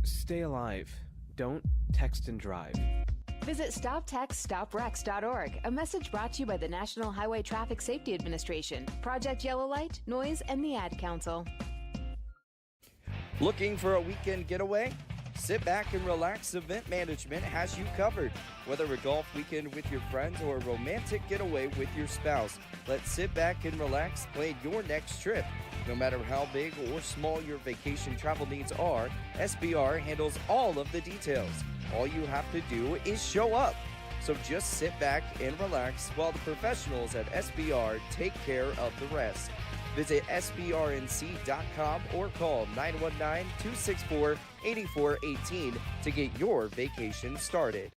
Stay alive. Don't text and drive. Visit StopTextStopWrecks.org, a message brought to you by the National Highway Traffic Safety Administration, Project Yellow Light, Noise, and the Ad Council. Looking for a weekend getaway? Sit back and relax. Event Management has you covered. Whether a golf weekend with your friends or a romantic getaway with your spouse, let's sit back and relax, plan your next trip. No matter how big or small your vacation travel needs are, SBR handles all of the details. All you have to do is show up. So just sit back and relax while the professionals at SBR take care of the rest. Visit SBRNC.com or call 919-264-8418 to get your vacation started.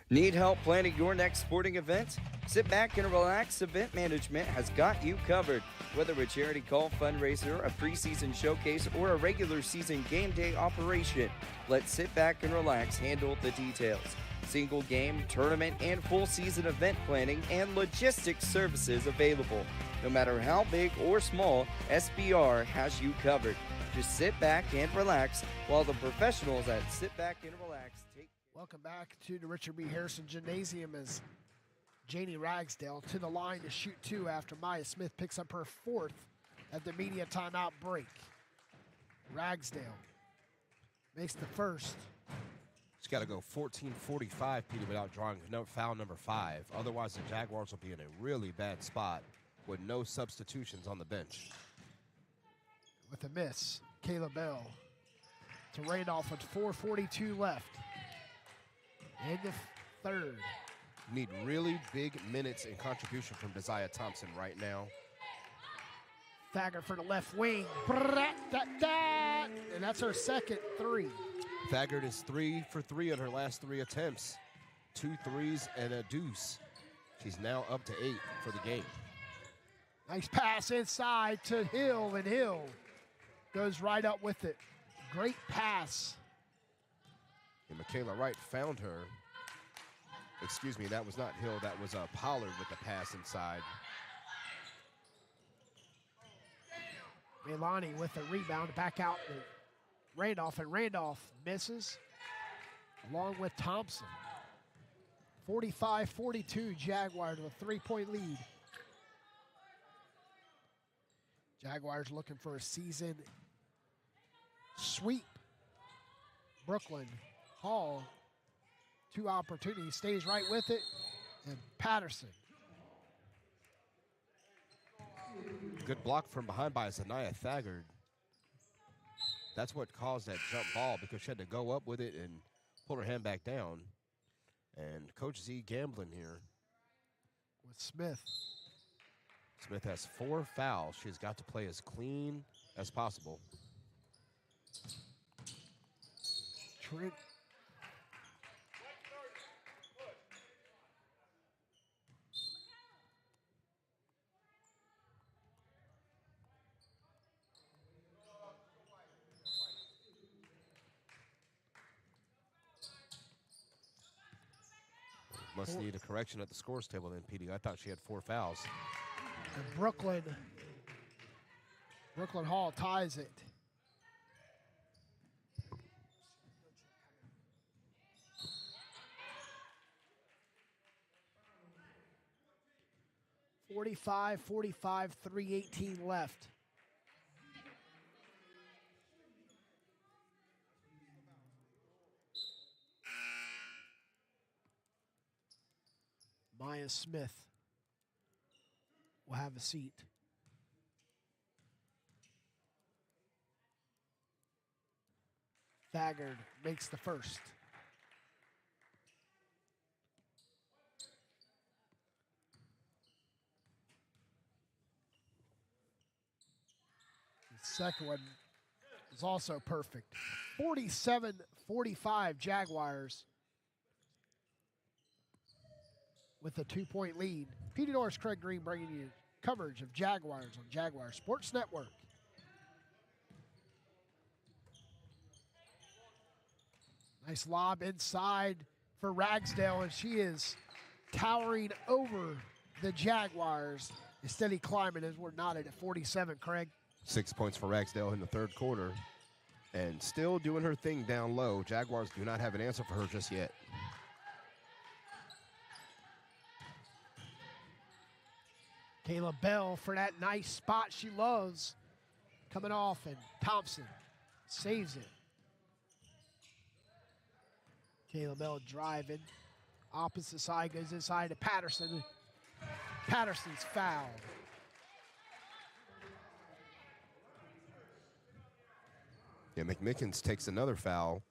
Need help planning your next sporting event? Sit back and relax. Event Management has got you covered. Whether a charity call, fundraiser, a preseason showcase, or a regular season game day operation, let Sit Back and Relax handle the details. Single game, tournament, and full season event planning and logistics services available. No matter how big or small, SBR has you covered. Just sit back and relax while the professionals at Sit Back and Relax take. Welcome back to the Richard B. Harrison Gymnasium as Janie Ragsdale to the line to shoot two after Maya Smith picks up her fourth at the media timeout break. Ragsdale makes the first. She's got to go 14-45, Peter, without drawing foul number 5. Otherwise, the Jaguars will be in a really bad spot with no substitutions on the bench. With a miss, Kayla Bell to Randolph with 4:42 left in the third. Need really big minutes and contribution from Desire Thompson right now. Thagard for the left wing. And that's her second three. Thagard is 3 for 3 on her last 3 attempts. 2 threes and a deuce. She's now up to 8 for the game. Nice pass inside to Hill, and Hill goes right up with it. Great pass. And Michaela Wright found her. Excuse me, that was not Hill. That was Pollard with the pass inside. Milani with the rebound back out to Randolph, and Randolph misses along with Thompson. 45-42, Jaguars with a 3-point lead. Jaguars looking for a season sweep. Brooklyn Hall, 2 opportunities, stays right with it, and Patterson. Good block from behind by Zanaya Thagard. That's what caused that jump ball, because she had to go up with it and pull her hand back down. And Coach Z gambling here. With Smith. Smith has 4 fouls. She's got to play as clean as possible. Trent. Must need a correction at the scores table then, PD. I thought she had 4 fouls. And Brooklyn Hall ties it. (45-45), 3:18 left. Maya Smith will have a seat. Thagard makes the first. The second one is also perfect. 47-45 Jaguars with a 2-point lead. Petey Norris, Craig Green bringing you coverage of Jaguars on Jaguar Sports Network. Nice lob inside for Ragsdale, and she is towering over the Jaguars. Steady climbing as we're knotted at 47, Craig. 6 points for Ragsdale in the third quarter. And still doing her thing down low. Jaguars do not have an answer for her just yet. Kayla Bell for that nice spot she loves. Coming off, and Thompson saves it. Kayla Bell driving. Opposite side goes inside to Patterson. Patterson's fouled. Yeah, McMickens takes another foul.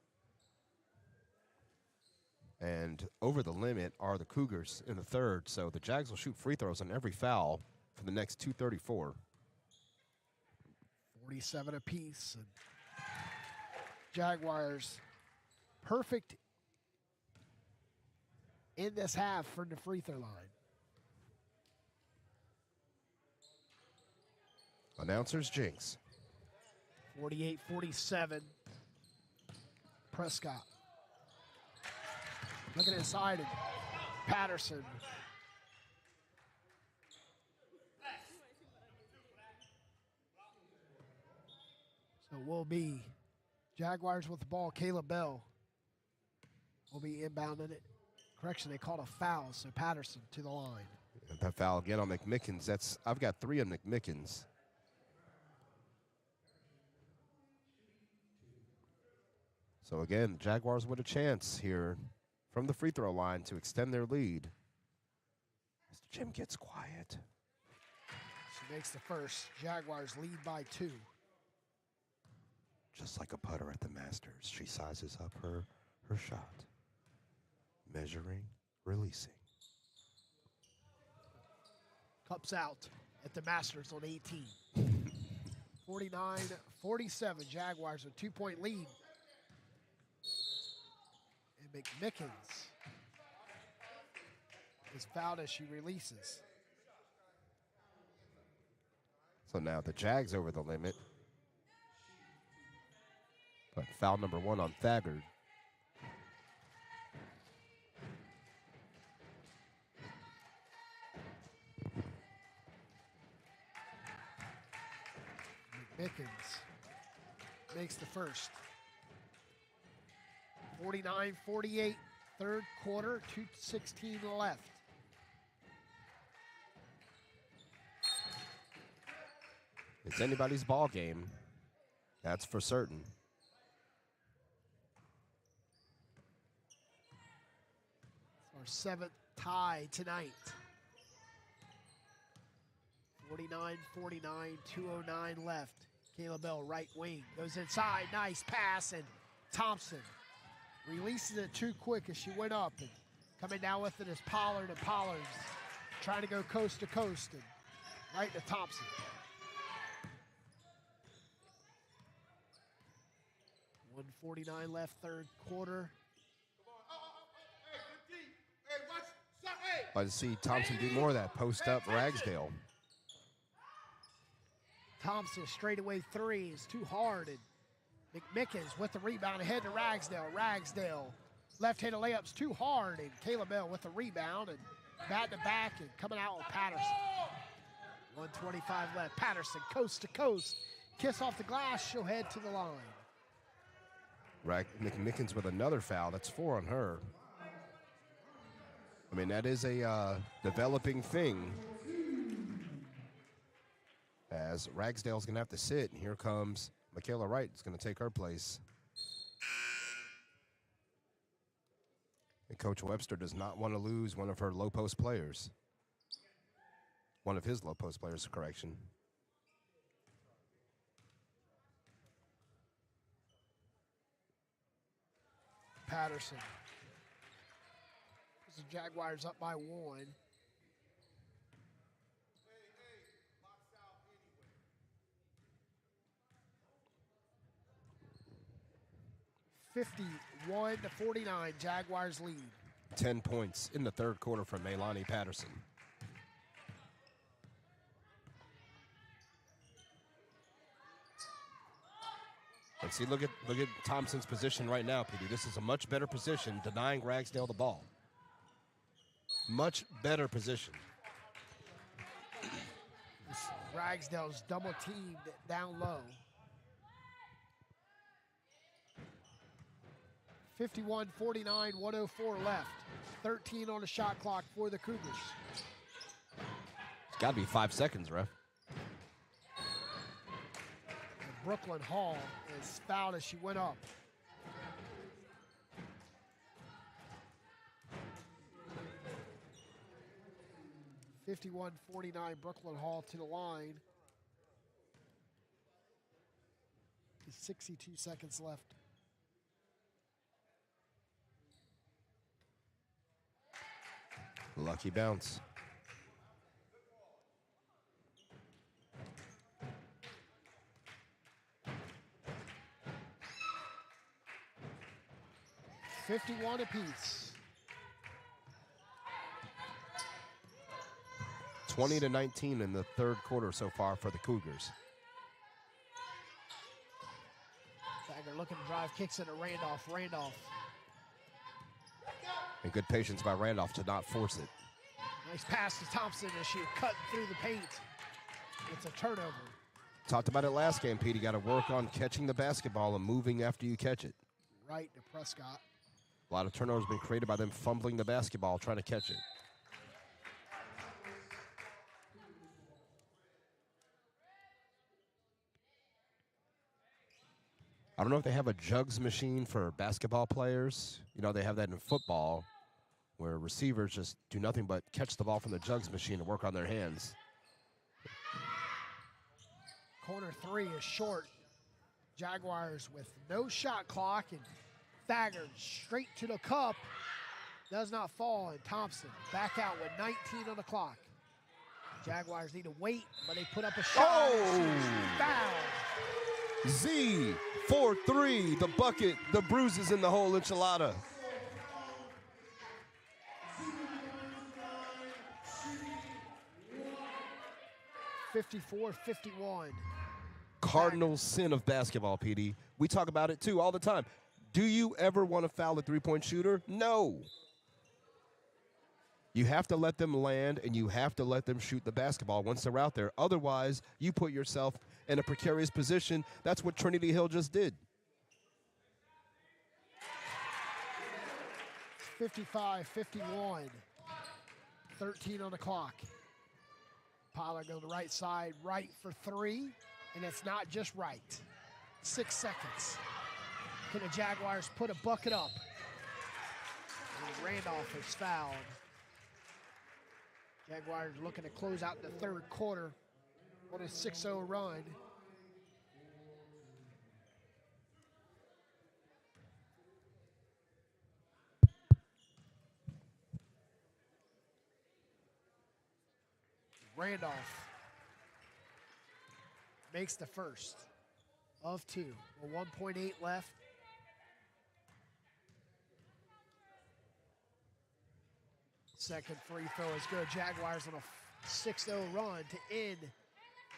And over the limit are the Cougars in the third. So the Jags will shoot free throws on every foul for the next 2:34. 47 apiece. And Jaguars perfect in this half from the free throw line. Announcers jinx. 48-47. Prescott. Looking inside, and Patterson. So we'll be Jaguars with the ball. Caleb Bell will be inbounding it. Correction, they called a foul, so Patterson to the line. And that foul again on McMickens. I've got 3 on McMickens. So again, Jaguars with a chance here from the free throw line to extend their lead. Mr. Jim gets quiet. She makes the first. Jaguars lead by 2. Just like a putter at the Masters, she sizes up her shot. Measuring, releasing. Cups out at the Masters on 18. 49-47, Jaguars with 2-point lead. And McMickens is fouled as she releases. So now the Jags over the limit. But foul number 1 on Thagard. McMickens makes the first. 49-48, third quarter, 2:16 left. It's anybody's ball game. That's for certain. It's our 7th tie tonight. 49-49, 2:09 left. Caleb Bell, right wing, goes inside, nice pass, and Thompson releases it too quick as she went up, and coming down with it is Pollard, and Pollard's trying to go coast to coast, and right to Thompson. .149 left, third quarter. I'd like to see Thompson do more of that post up Ragsdale. Thompson straightaway 3 is too hard, and McMickens with the rebound ahead to Ragsdale. Ragsdale left-handed layups too hard, and Caleb Bell with the rebound and bat to back and coming out with Patterson. 1:25 left. Patterson coast to coast. Kiss off the glass. She'll head to the line. McMickens with another foul. That's 4 on her. I mean, that is a developing thing. As Ragsdale's going to have to sit, and here comes Michaela Wright. Is going to take her place. And Coach Webster does not want to lose one of her low post players. One of his low post players, correction. Patterson. The Jaguars up by 1. .51-49, Jaguars lead. 10 points in the third quarter from Maylani Patterson. And see, look at Thompson's position right now, PD. This is a much better position, denying Ragsdale the ball. Much better position. Ragsdale's double teamed down low. 51-49, 1:04 left. 13 on the shot clock for the Cougars. It's got to be 5 seconds, ref. And Brooklyn Hall is fouled as she went up. .51-49, Brooklyn Hall to the line. 62 seconds left. Lucky bounce. .51 apiece. 20-19 in the third quarter so far for the Cougars. Dagger looking to drive, kicks it to Randolph. Randolph. And good patience by Randolph to not force it. Nice pass to Thompson as she cut through the paint. It's a turnover. Talked about it last game, Pete. You got to work on catching the basketball and moving after you catch it. Right to Prescott. A lot of turnovers been created by them fumbling the basketball, trying to catch it. I don't know if they have a jugs machine for basketball players. You know, they have that in football where receivers just do nothing but catch the ball from the jugs machine and work on their hands. Corner three is short. Jaguars with no shot clock, and Thagard straight to the cup. Does not fall, and Thompson back out with 19 on the clock. Jaguars need to wait, but they put up a shot. Oh! Foul. Z, 4-3, the bucket, the bruises in the whole enchilada. (54-51). Cardinal sin of basketball, PD. We talk about it too all the time. Do you ever want to foul a three-point shooter? No. You have to let them land, and you have to let them shoot the basketball once they're out there. Otherwise, you put yourself in a precarious position. That's what Trinity Hill just did. 55-51. 13 on the clock. Pollard on the right side, right for three, and it's not just right. 6 seconds. Can the Jaguars put a bucket up? And Randolph is fouled. Jaguars looking to close out the third quarter on a 6-0 run. Randolph makes the first of two. With 1.8 left. Second free throw is good. Jaguars on a 6-0 run to end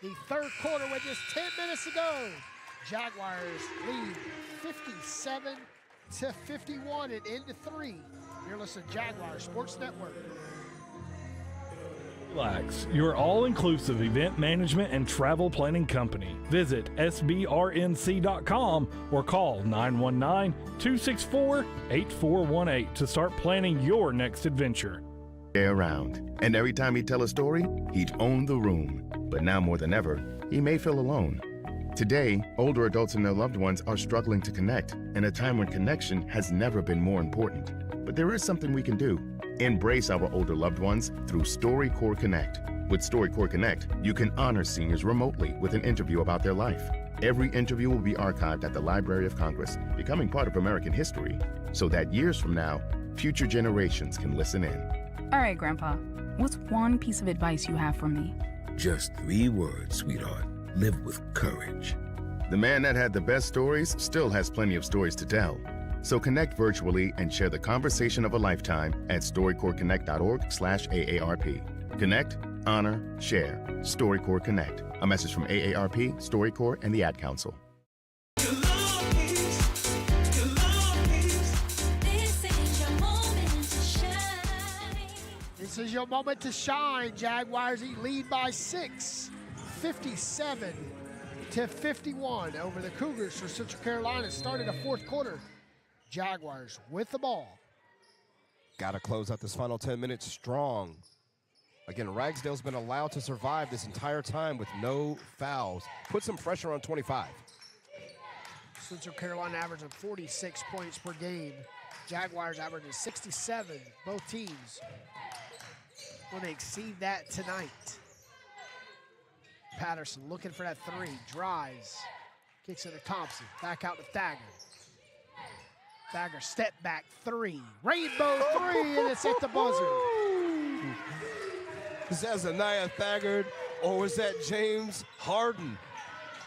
the third quarter with just 10 minutes to go. Jaguars lead 57-51 and into three. You're listening to Jaguars Sports Network. Relax, your all-inclusive event management and travel planning company. Visit sbrnc.com or call 919-264-8418 to start planning your next adventure. Around, and every time he'd tell a story, he'd own the room. But now more than ever, he may feel alone. Today, older adults and their loved ones are struggling to connect, in a time when connection has never been more important. But there is something we can do. Embrace our older loved ones through StoryCorps Connect. With StoryCorps Connect, you can honor seniors remotely with an interview about their life. Every interview will be archived at the Library of Congress, becoming part of American history, so that years from now, future generations can listen in. All right, Grandpa, what's one piece of advice you have for me? Just 3 words, sweetheart. Live with courage. The man that had the best stories still has plenty of stories to tell. So connect virtually and share the conversation of a lifetime at StoryCorpsConnect.org/AARP. Connect, honor, share. StoryCorps Connect. A message from AARP, StoryCorps, and the Ad Council. This is your moment to shine. Jaguars lead by 6, 57-51 over the Cougars for Central Carolina. Started the fourth quarter. Jaguars with the ball. Got to close out this final 10 minutes strong. Again, Ragsdale's been allowed to survive this entire time with no fouls. Put some pressure on 25. Central Carolina averaging 46 points per game. Jaguars averaging 67. Both teams will they exceed that tonight. Patterson looking for that three. Drives. Kicks it to Thompson. Back out to Thagard. Thagard step back three. Rainbow three, and it's at the buzzer. Is that Zaniah Thagard, or was that James Harden?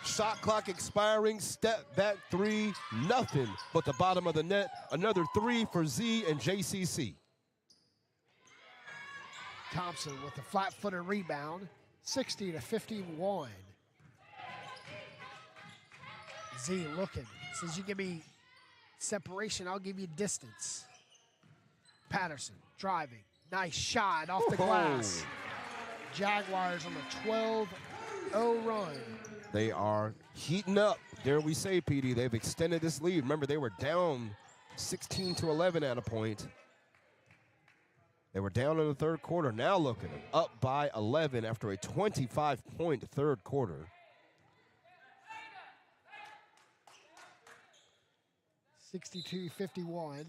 Shot clock expiring, step back three, nothing but the bottom of the net. Another three for Z and JCC. Thompson with the flat-footed rebound, 60-51. Z looking, says you give me separation, I'll give you distance. Patterson driving. Nice shot off the glass. Jaguars on a 12-0 run. They are heating up. Dare we say, PD, they've extended this lead. Remember, they were down 16-11 at a point. They were down in the third quarter. Now look at them, up by 11 after a 25-point third quarter. 62-51.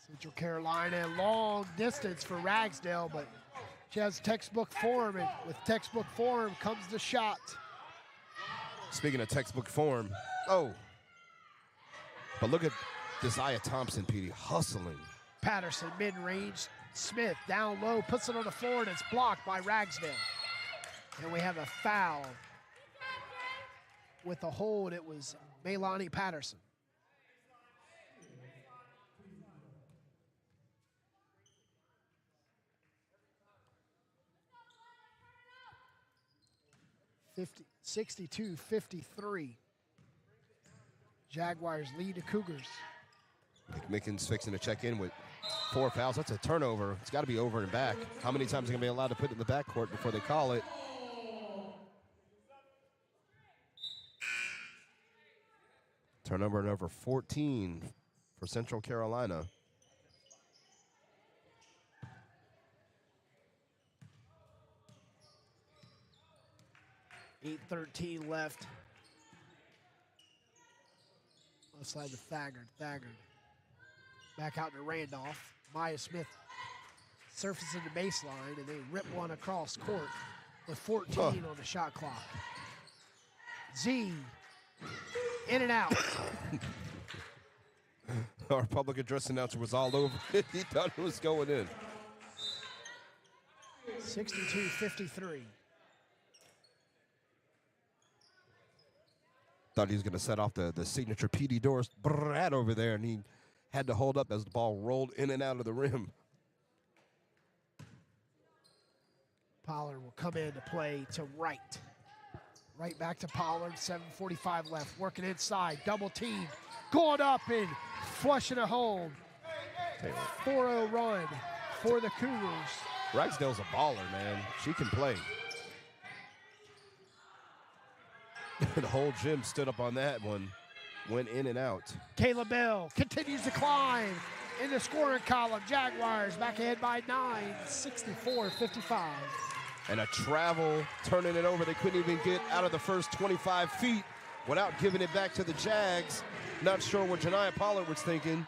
Central Carolina, long distance for Ragsdale, but she has textbook form, and with textbook form comes the shot. Speaking of textbook form, but look at Desire Thompson, PD, hustling. Patterson, mid-range. Smith down low, puts it on the floor, and it's blocked by Ragsdale. And we have a foul. With the hold, it was Maylani Patterson. – 62-53. Jaguars lead the Cougars. McMickens fixing to check in with 4 fouls. That's a turnover. It's got to be over and back. How many times are going to be allowed to put it in the backcourt before they call it? Turnover number 14 for Central Carolina. .13 left. Left side to Thagard. Back out to Randolph. Maya Smith surfacing the baseline, and they rip one across court with 14 on the shot clock. Z in and out. Our public address announcer was all over it. He thought it was going in. 62-53. Thought he was going to set off the signature PD Doris Brad over there, and he had to hold up as the ball rolled in and out of the rim. Pollard will come into play to right. Right back to Pollard, 7:45 left. Working inside, double team. Going up and flushing it home. 4-0 run for the Cougars. Ragsdale's a baller, man. She can play. The whole gym stood up on that one. Went in and out. Kayla Bell continues to climb in the scoring column. Jaguars back ahead by 9, 64-55. And a travel, turning it over. They couldn't even get out of the first 25 feet without giving it back to the Jags. Not sure what Janiah Pollard was thinking.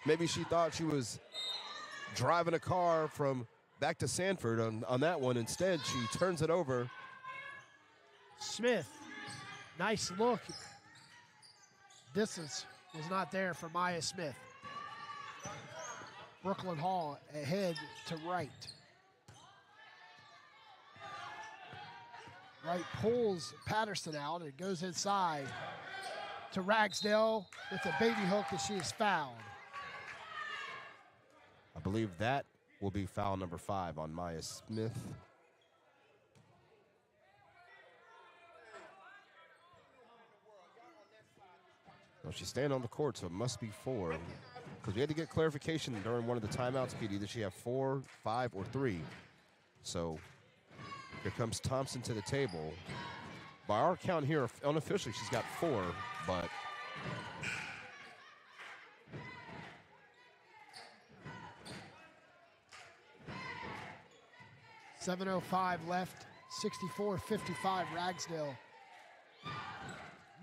Maybe she thought she was driving a car from back to Sanford on that one. Instead, she turns it over. Smith, nice look. Distance was not there for Maya Smith. Brooklyn Hall ahead to right. Wright pulls Patterson out and goes inside to Ragsdale with a baby hook, and she is fouled. I believe that will be foul number 5 on Maya Smith. Well, she's staying on the court, so it must be 4. Because we had to get clarification during one of the timeouts, PD, that she have 4, 5, or 3. So here comes Thompson to the table. By our count here, unofficially, she's got 4, but .705 left, 64-55 Ragsdale.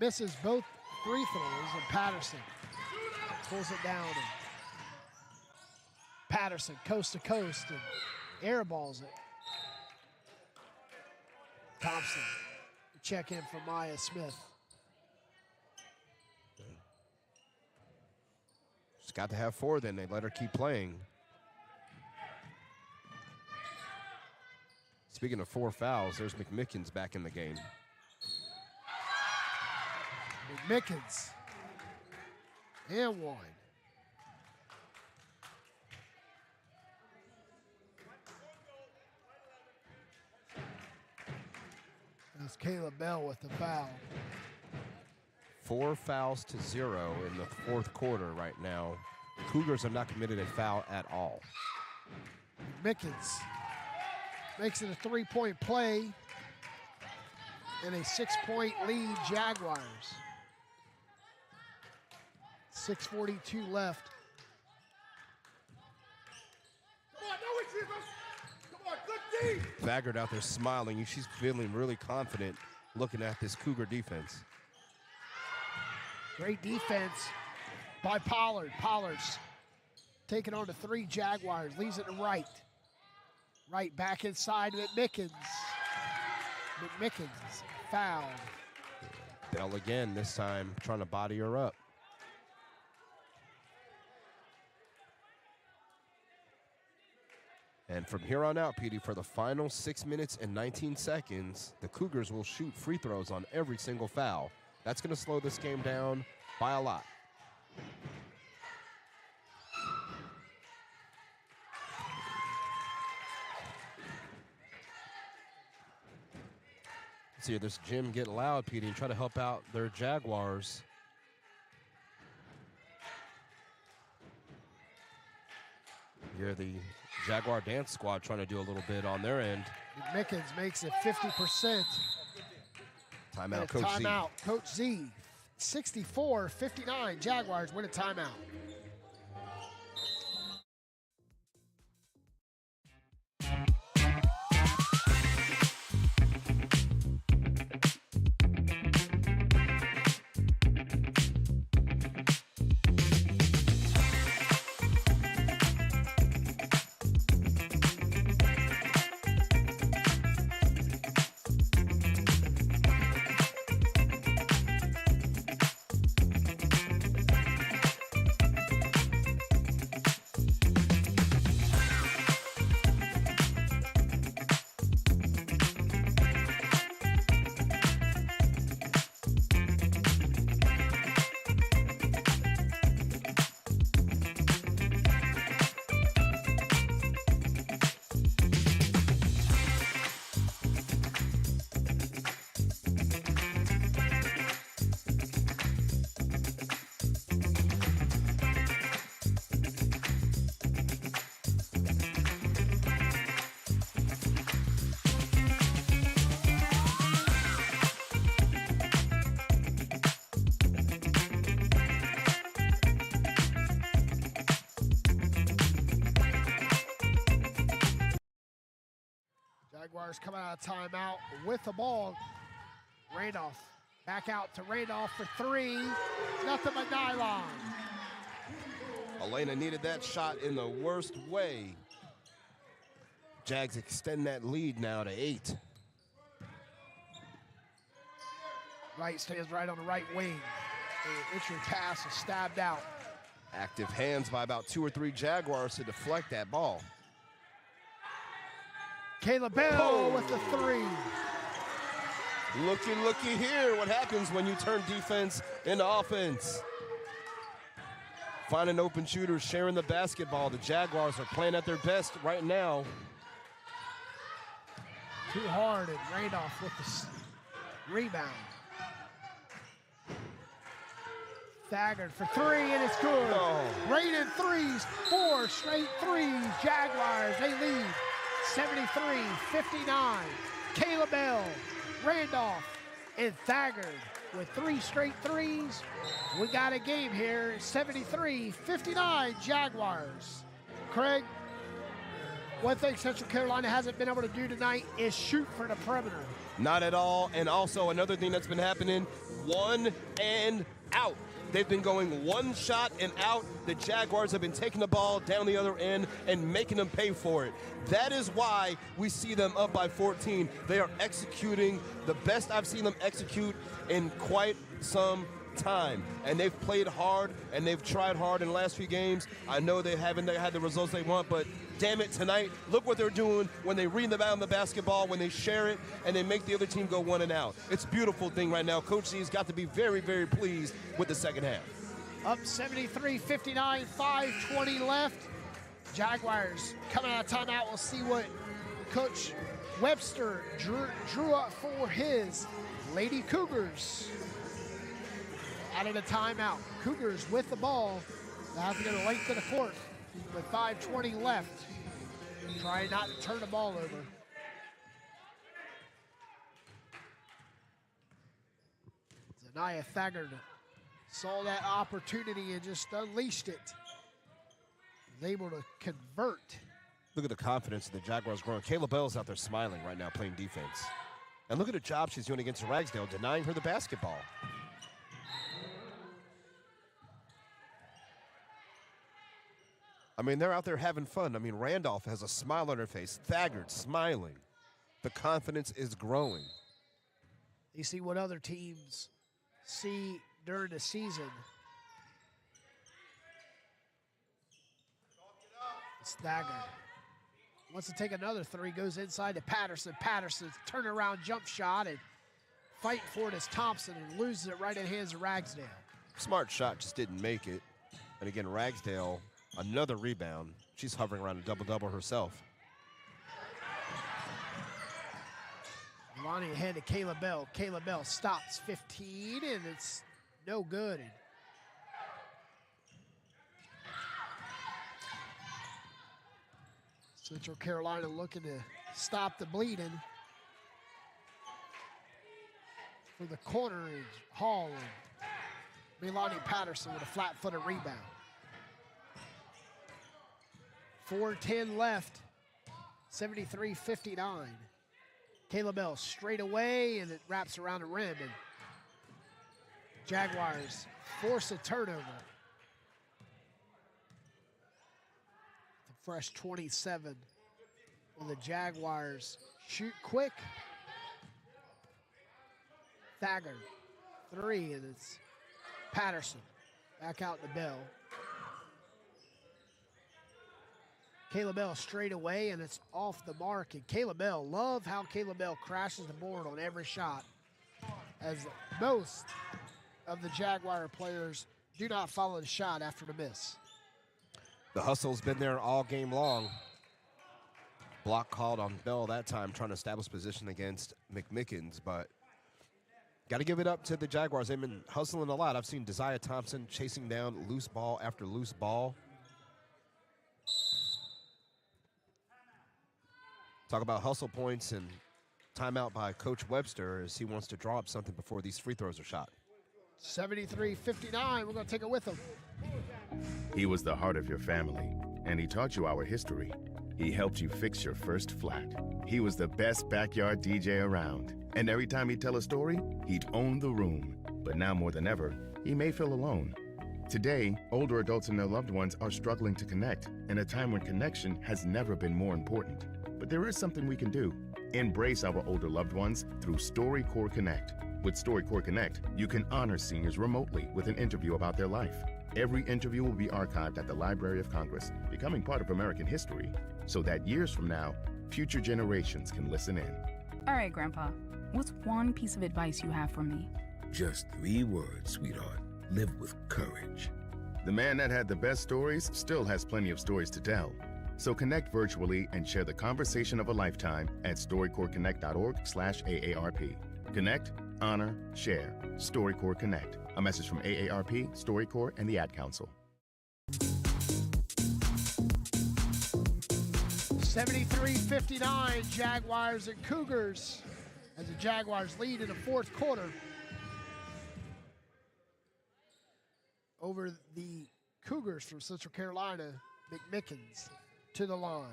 Misses both free throws, and Patterson pulls it down. And Patterson coast to coast and airballs it. Thompson, check in for Maya Smith. she's got to have 4 then. They let her keep playing. Speaking of 4 fouls, there's McMickens back in the game. McMickens. And 1. That's Kayla Bell with the foul. 4 fouls to 0 in the fourth quarter right now. The Cougars have not committed a foul at all. Mickens makes it a 3-point play and a 6-point lead Jaguars. 6:42 left. Thagard out there smiling. She's feeling really confident looking at this Cougar defense. Great defense by Pollard. Pollard's taking on the 3 Jaguars. Leaves it to right. Right back inside McMickens. McMickens fouled. Bell again, this time trying to body her up. And from here on out, Petey, for the final 6 minutes and 19 seconds, the Cougars will shoot free throws on every single foul. That's going to slow this game down by a lot. Let's see this gym get loud, Petey, and try to help out their Jaguars. Here the Jaguar dance squad trying to do a little bit on their end. McMickens makes it 50%. Timeout, Coach Z. Timeout, Coach Z. 64-59, Jaguars win a timeout. Jaguars coming out of timeout with the ball. Randolph back out to Randolph for 3. Nothing but nylon. Elena needed that shot in the worst way. Jags extend that lead now to 8. Wright stands right on the right wing. The entry pass is stabbed out. Active hands by about 2 or 3 Jaguars to deflect that ball. Caleb Bell with the 3. Looky here. What happens when you turn defense into offense? Finding open shooters, sharing the basketball. The Jaguars are playing at their best right now. Too hard, and Randolph with the rebound. Thagard for 3, and it's good. Oh. Raining threes, 4 straight threes. Jaguars, they lead 73-59. Caleb Bell, Randolph, and Thagard with 3 straight threes. We got a game here, 73-59 Jaguars. Craig, one thing Central Carolina hasn't been able to do tonight is shoot for the perimeter. Not at all. And also another thing that's been happening, 1 and out. They've been going 1 shot and out. The Jaguars have been taking the ball down the other end and making them pay for it. That is why we see them up by 14. They are executing the best I've seen them execute in quite some time. And they've played hard and they've tried hard in the last few games. I know they haven't had the results they want, but damn it, tonight, look what they're doing when they rebound the basketball, when they share it, and they make the other team go 1 and out. It's a beautiful thing right now. Coach Z's got to be very, very pleased with the second half. Up 73-59, 5:20 left. Jaguars coming out of timeout. We'll see what Coach Webster drew up for his Lady Cougars. Added a timeout. Cougars with the ball. They have to go to length of the court with 5:20 left. Try not to turn the ball over. Zanaya Thagard saw that opportunity and just unleashed it. Was able to convert. Look at the confidence of the Jaguars growing. Kayla Bell's out there smiling right now, playing defense. And look at the job she's doing against Ragsdale, denying her the basketball. I mean, they're out there having fun. I mean, Randolph has a smile on her face. Thagard smiling. The confidence is growing. You see what other teams see during the season. It's Thagard. Wants to take another three, goes inside to Patterson. Patterson's turnaround jump shot and fighting for it is Thompson and loses it right in the hands of Ragsdale. Smart shot, just didn't make it. And again, Ragsdale, another rebound. She's hovering around a double-double herself. Lonnie ahead to Kayla Bell. Kayla Bell stops 15, and it's no good. Central Carolina looking to stop the bleeding. For the corner is Hall and Milani Patterson with a flat-footed rebound. 4:10 left, 73-59. Kayla Bell straight away, and it wraps around the rim, and Jaguars force a turnover. The fresh 27. Will the Jaguars shoot quick? Thagard, three, and it's Patterson. Back out to Bell. Kayla Bell straight away, and it's off the mark. And Kayla Bell, love how Kayla Bell crashes the board on every shot, as most of the Jaguar players do not follow the shot after the miss. The hustle's been there all game long. Block called on Bell that time, trying to establish position against McMickens, but got to give it up to the Jaguars. They've been hustling a lot. I've seen Desire Thompson chasing down loose ball after loose ball. Talk about hustle points and timeout by Coach Webster as he wants to draw up something before these free throws are shot. 73-59, we're going to take it with him. He was the heart of your family, and he taught you our history. He helped you fix your first flat. He was the best backyard DJ around, and every time he'd tell a story, he'd own the room. But now more than ever, he may feel alone. Today, older adults and their loved ones are struggling to connect, in a time when connection has never been more important. But there is something we can do. Embrace our older loved ones through StoryCorps Connect. With StoryCorps Connect, you can honor seniors remotely with an interview about their life. Every interview will be archived at the Library of Congress, becoming part of American history, so that years from now, future generations can listen in. All right, Grandpa, what's one piece of advice you have for me? Just 3 words, sweetheart. Live with courage. The man that had the best stories still has plenty of stories to tell. So connect virtually and share the conversation of a lifetime at storycorpsconnect.org/AARP. Connect, honor, share. StoryCorps Connect. A message from AARP, StoryCorps, and the Ad Council. 73-59, Jaguars and Cougars, as the Jaguars lead in the fourth quarter over the Cougars from Central Carolina. McMickens to the line.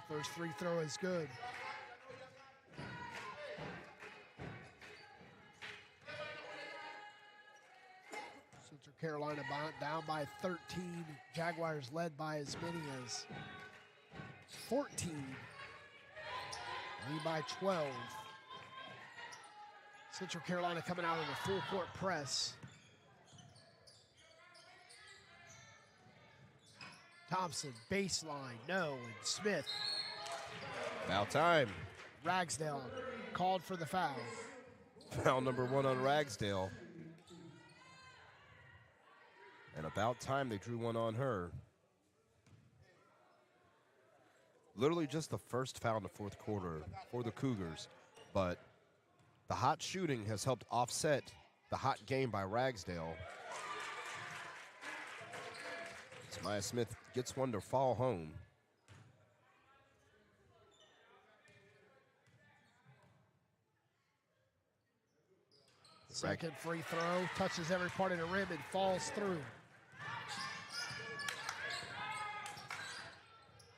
First free throw is good. Central Carolina down by 13. Jaguars led by as many as 14. Lead by 12. Central Carolina coming out in a full court press. Thompson, baseline, no, and Smith. Foul time. Ragsdale called for the foul. Foul number 1 on Ragsdale. And about time they drew one on her. Literally just the first foul in the fourth quarter for the Cougars, but the hot shooting has helped offset the hot game by Ragsdale. As Maya Smith gets one to fall home. Second free throw, touches every part of the rim and falls through.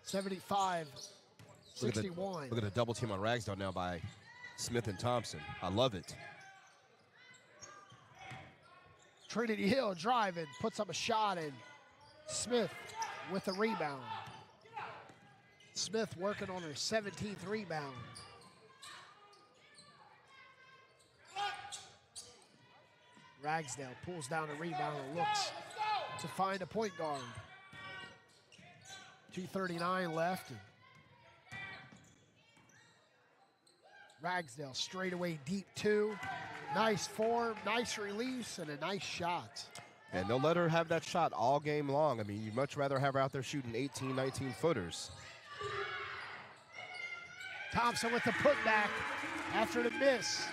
75, 61. Look at the double team on Ragsdale now by Smith and Thompson. I love it. Trinity Hill driving, puts up a shot, and Smith with a rebound. Smith working on her 17th rebound. Ragsdale pulls down a rebound and looks to find a point guard. 2:39 left. And Ragsdale straight away deep two. Nice form, nice release, and a nice shot. And they'll let her have that shot all game long. I mean, you'd much rather have her out there shooting 18, 19 footers. Thompson with the putback after the miss.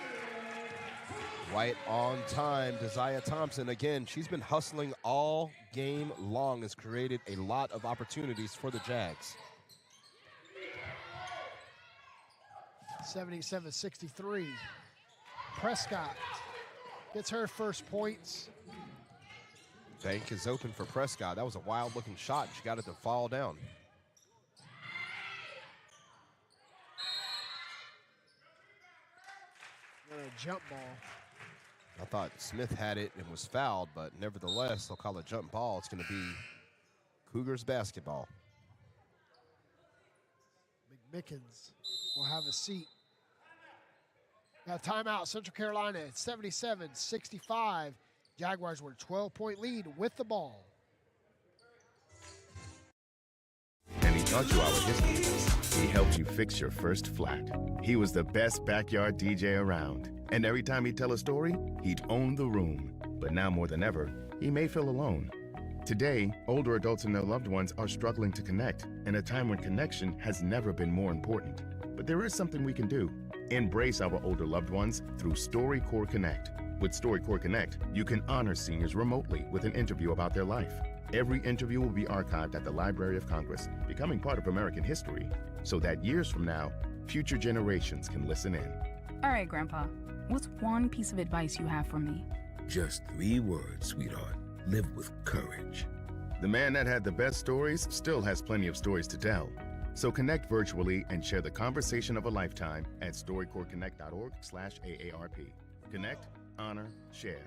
Right on time, Desire Thompson. Again, she's been hustling all game long, has created a lot of opportunities for the Jags. 77-63. Prescott gets her first points. Bank is open for Prescott. That was a wild-looking shot. She got it to fall down. A jump ball. I thought Smith had it and was fouled, but nevertheless, they'll call it jump ball. It's going to be Cougars basketball. McMickens will have a seat. Got a timeout. Central Carolina at 77-65. Jaguars with a 12-point lead with the ball. And he taught you our history. He helped you fix your first flat. He was the best backyard DJ around. And every time he'd tell a story, he'd own the room. But now more than ever, he may feel alone. Today, older adults and their loved ones are struggling to connect, in a time when connection has never been more important. But there is something we can do. Embrace our older loved ones through StoryCorps Connect. With StoryCorps Connect, you can honor seniors remotely with an interview about their life. Every interview will be archived at the Library of Congress, becoming part of American history, so that years from now, future generations can listen in. All right, Grandpa, what's one piece of advice you have for me? Just 3 words, sweetheart. Live with courage. The man that had the best stories still has plenty of stories to tell. So connect virtually and share the conversation of a lifetime at StoryCorpsConnect.org/AARP. Connect, honor, share.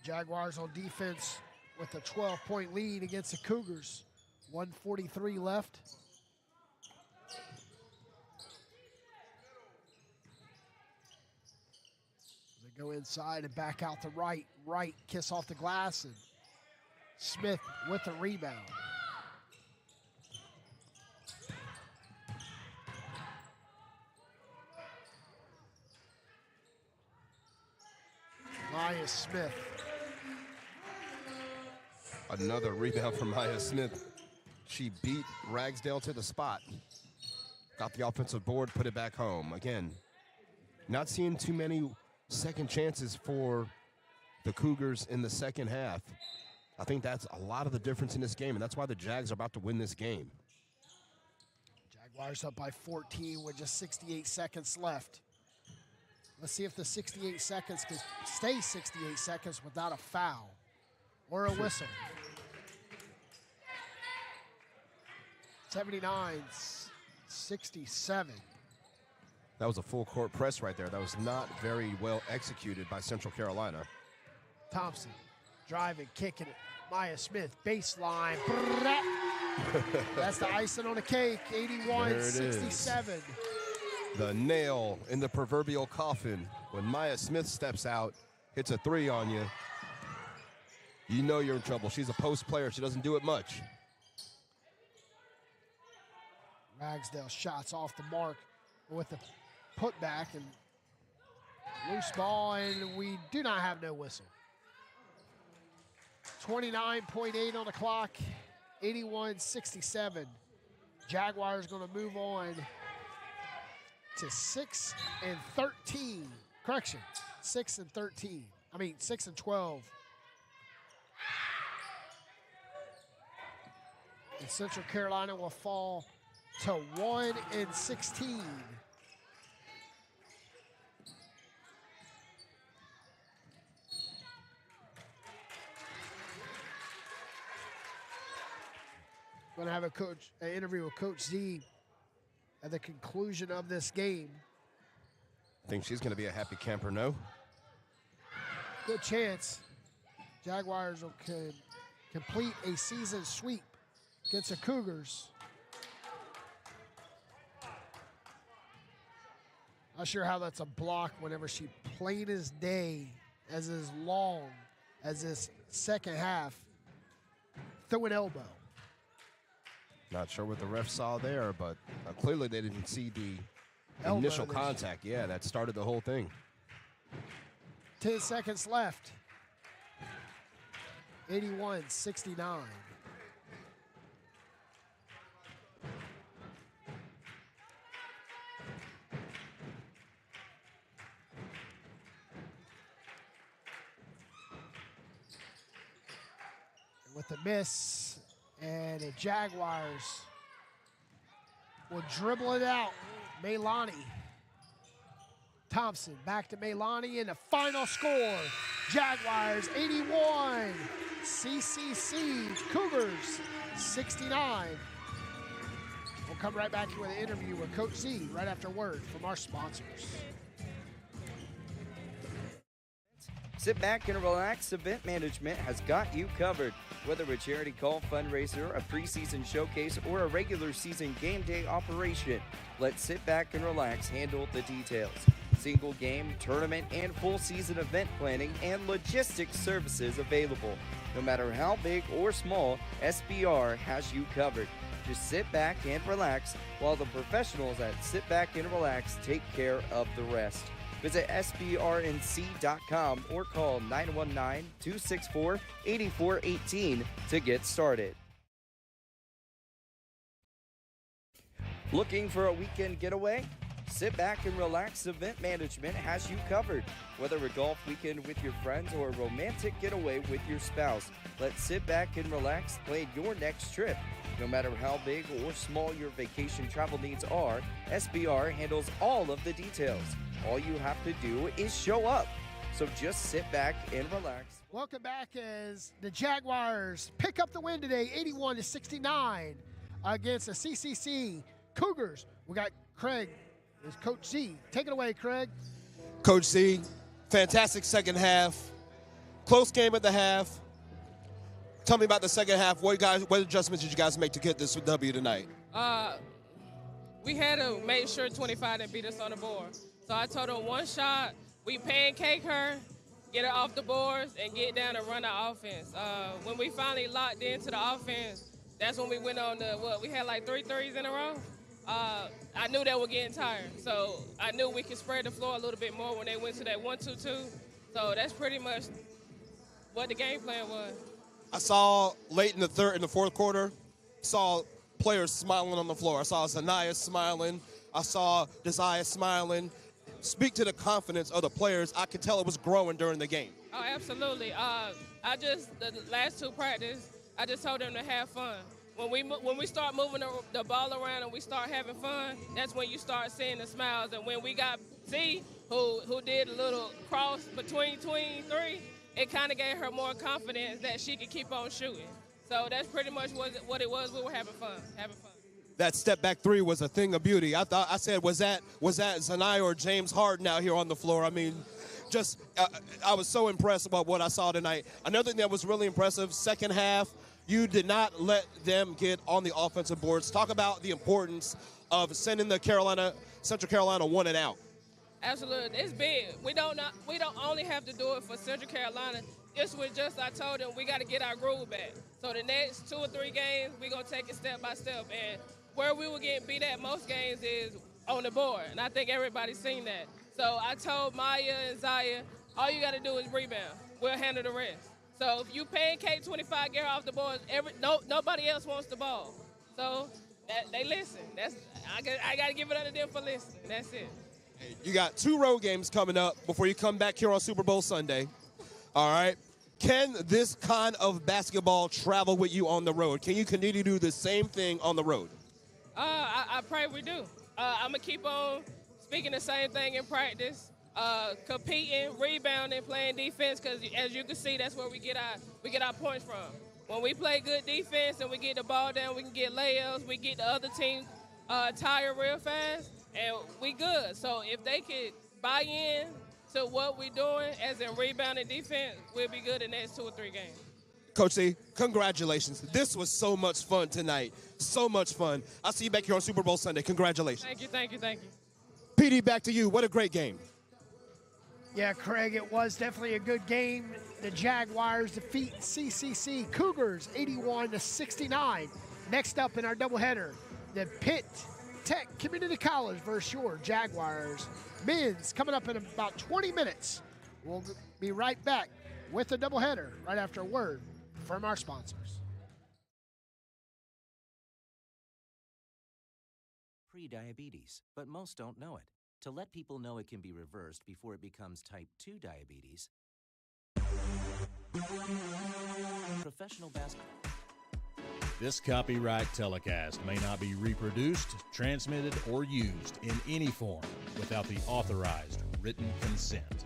Jaguars on defense with a 12-point lead against the Cougars. 1:43 left. They go inside and back out to right. Right, kiss off the glass, and Smith with the rebound. Maya Smith. Another rebound from Maya Smith. She beat Ragsdale to the spot. Got the offensive board, put it back home. Again, not seeing too many second chances for the Cougars in the second half. I think that's a lot of the difference in this game, and that's why the Jags are about to win this game. Jaguars up by 14 with just 68 seconds left. Let's see if the 68 seconds can stay 68 seconds without a foul or a whistle. 79-67. That was a full court press right there. That was not very well executed by Central Carolina. Thompson driving, kicking it. Maya Smith, baseline. That's the icing on the cake, 81-67. The nail in the proverbial coffin. When Maya Smith steps out, hits a 3 on you, you know you're in trouble. She's a post player. She doesn't do it much. Ragsdale shots off the mark with the putback and loose ball, and we do not have no whistle. 29.8 on the clock, 81-67. Jaguars going to move on to 6 and 13. Correction, 6 and 13. I mean 6 and 12. And Central Carolina will fall to 1 and 16. Going to have an interview with Coach Z at the conclusion of this game. Think she's going to be a happy camper, no? Good chance. Jaguars will complete a season sweep against the Cougars. Not sure how that's a block whenever she plain as day, as long as this second half, through an elbow. Not sure what the ref saw there, but clearly they didn't see the Elbow initial contact. Yeah, that started the whole thing. 10 seconds left. 81-69. With the miss, and the Jaguars will dribble it out. Maylani. Thompson back to Maylani, and the final score, Jaguars 81, CCC Cougars 69. We'll come right back here with an interview with Coach Z right after word from our sponsors. Sit back and relax. Event Management has got you covered. Whether a charity call, fundraiser, a preseason showcase, or a regular season game day operation, let Sit Back and Relax handle the details. Single game, tournament, and full season event planning and logistics services available. No matter how big or small, SBR has you covered. Just sit back and relax while the professionals at Sit Back and Relax take care of the rest. Visit SBRNC.com or call 919-264-8418 to get started. Looking for a weekend getaway? Sit Back and Relax Event Management has you covered. Whether a golf weekend with your friends or a romantic getaway with your spouse, let Sit Back and Relax plan your next trip. No matter how big or small your vacation travel needs are, SBR handles all of the details. All you have to do is show up. So just sit back and relax. Welcome back as the Jaguars pick up the win today, 81-69 against the CCC Cougars. We got Craig as Coach Z. Take it away, Craig. Coach Z, fantastic second half. Close game at the half. Tell me about the second half. What adjustments did you guys make to get this W tonight? We had to make sure 25 didn't beat us on the board. So I told them one shot, we pancake her, get her off the boards, and get down and run our offense. When we finally locked into the offense, that's when we went on we had like 3 threes in a row. I knew they were getting tired. So I knew we could spread the floor a little bit more when they went to that 1-2-2. So that's pretty much what the game plan was. I saw late in the fourth quarter, saw players smiling on the floor. I saw Zanaya smiling. I saw Desire smiling. Speak to the confidence of the players. I could tell it was growing during the game. Oh, absolutely. The last 2 practices, I just told them to have fun. When we start moving the ball around and we start having fun, that's when you start seeing the smiles. And when we got Z, who did a little cross between 3, it kind of gave her more confidence that she could keep on shooting. So that's pretty much what it was. We were having fun. That step back 3 was a thing of beauty. I said, was that Zanaya or James Harden out here on the floor? I mean, I was so impressed about what I saw tonight. Another thing that was really impressive, second half, you did not let them get on the offensive boards. Talk about the importance of sending the Central Carolina 1 and out. Absolutely, it's big. We don't only have to do it for Central Carolina. This was just, I told them, we got to get our groove back. So the next 2 or 3 games, we're going to take it step by step. And where we were getting beat at most games is on the board. And I think everybody's seen that. So I told Maya and Zaya, all you got to do is rebound. We'll handle the rest. So if you pancake 25, get off the board, nobody else wants the ball. So They listen. I got to give it up to them for listening. That's it. You got 2 road games coming up before you come back here on Super Bowl Sunday. All right. Can this kind of basketball travel with you on the road? Can you continue to do the same thing on the road? I pray we do. I'm going to keep on speaking the same thing in practice, competing, rebounding, playing defense, because as you can see, that's where we get our points from. When we play good defense and we get the ball down, we can get layups, we get the other team tired real fast, and we good. So if they could buy in to what we're doing as in rebounding defense, we'll be good in the next 2 or 3 games. Coach C, congratulations. This was so much fun tonight. So much fun. I'll see you back here on Super Bowl Sunday. Congratulations. Thank you. PD, back to you. What a great game. Yeah, Craig, it was definitely a good game. The Jaguars defeat CCC Cougars 81-69. Next up in our doubleheader, the Pitt Tech Community College versus your Jaguars. Men's coming up in about 20 minutes. We'll be right back with the doubleheader right after a word from our sponsors. Pre-diabetes, but most don't know it. To let people know it can be reversed before it becomes type 2 diabetes, professional basketball. This copyright telecast may not be reproduced, transmitted, or used in any form without the authorized written consent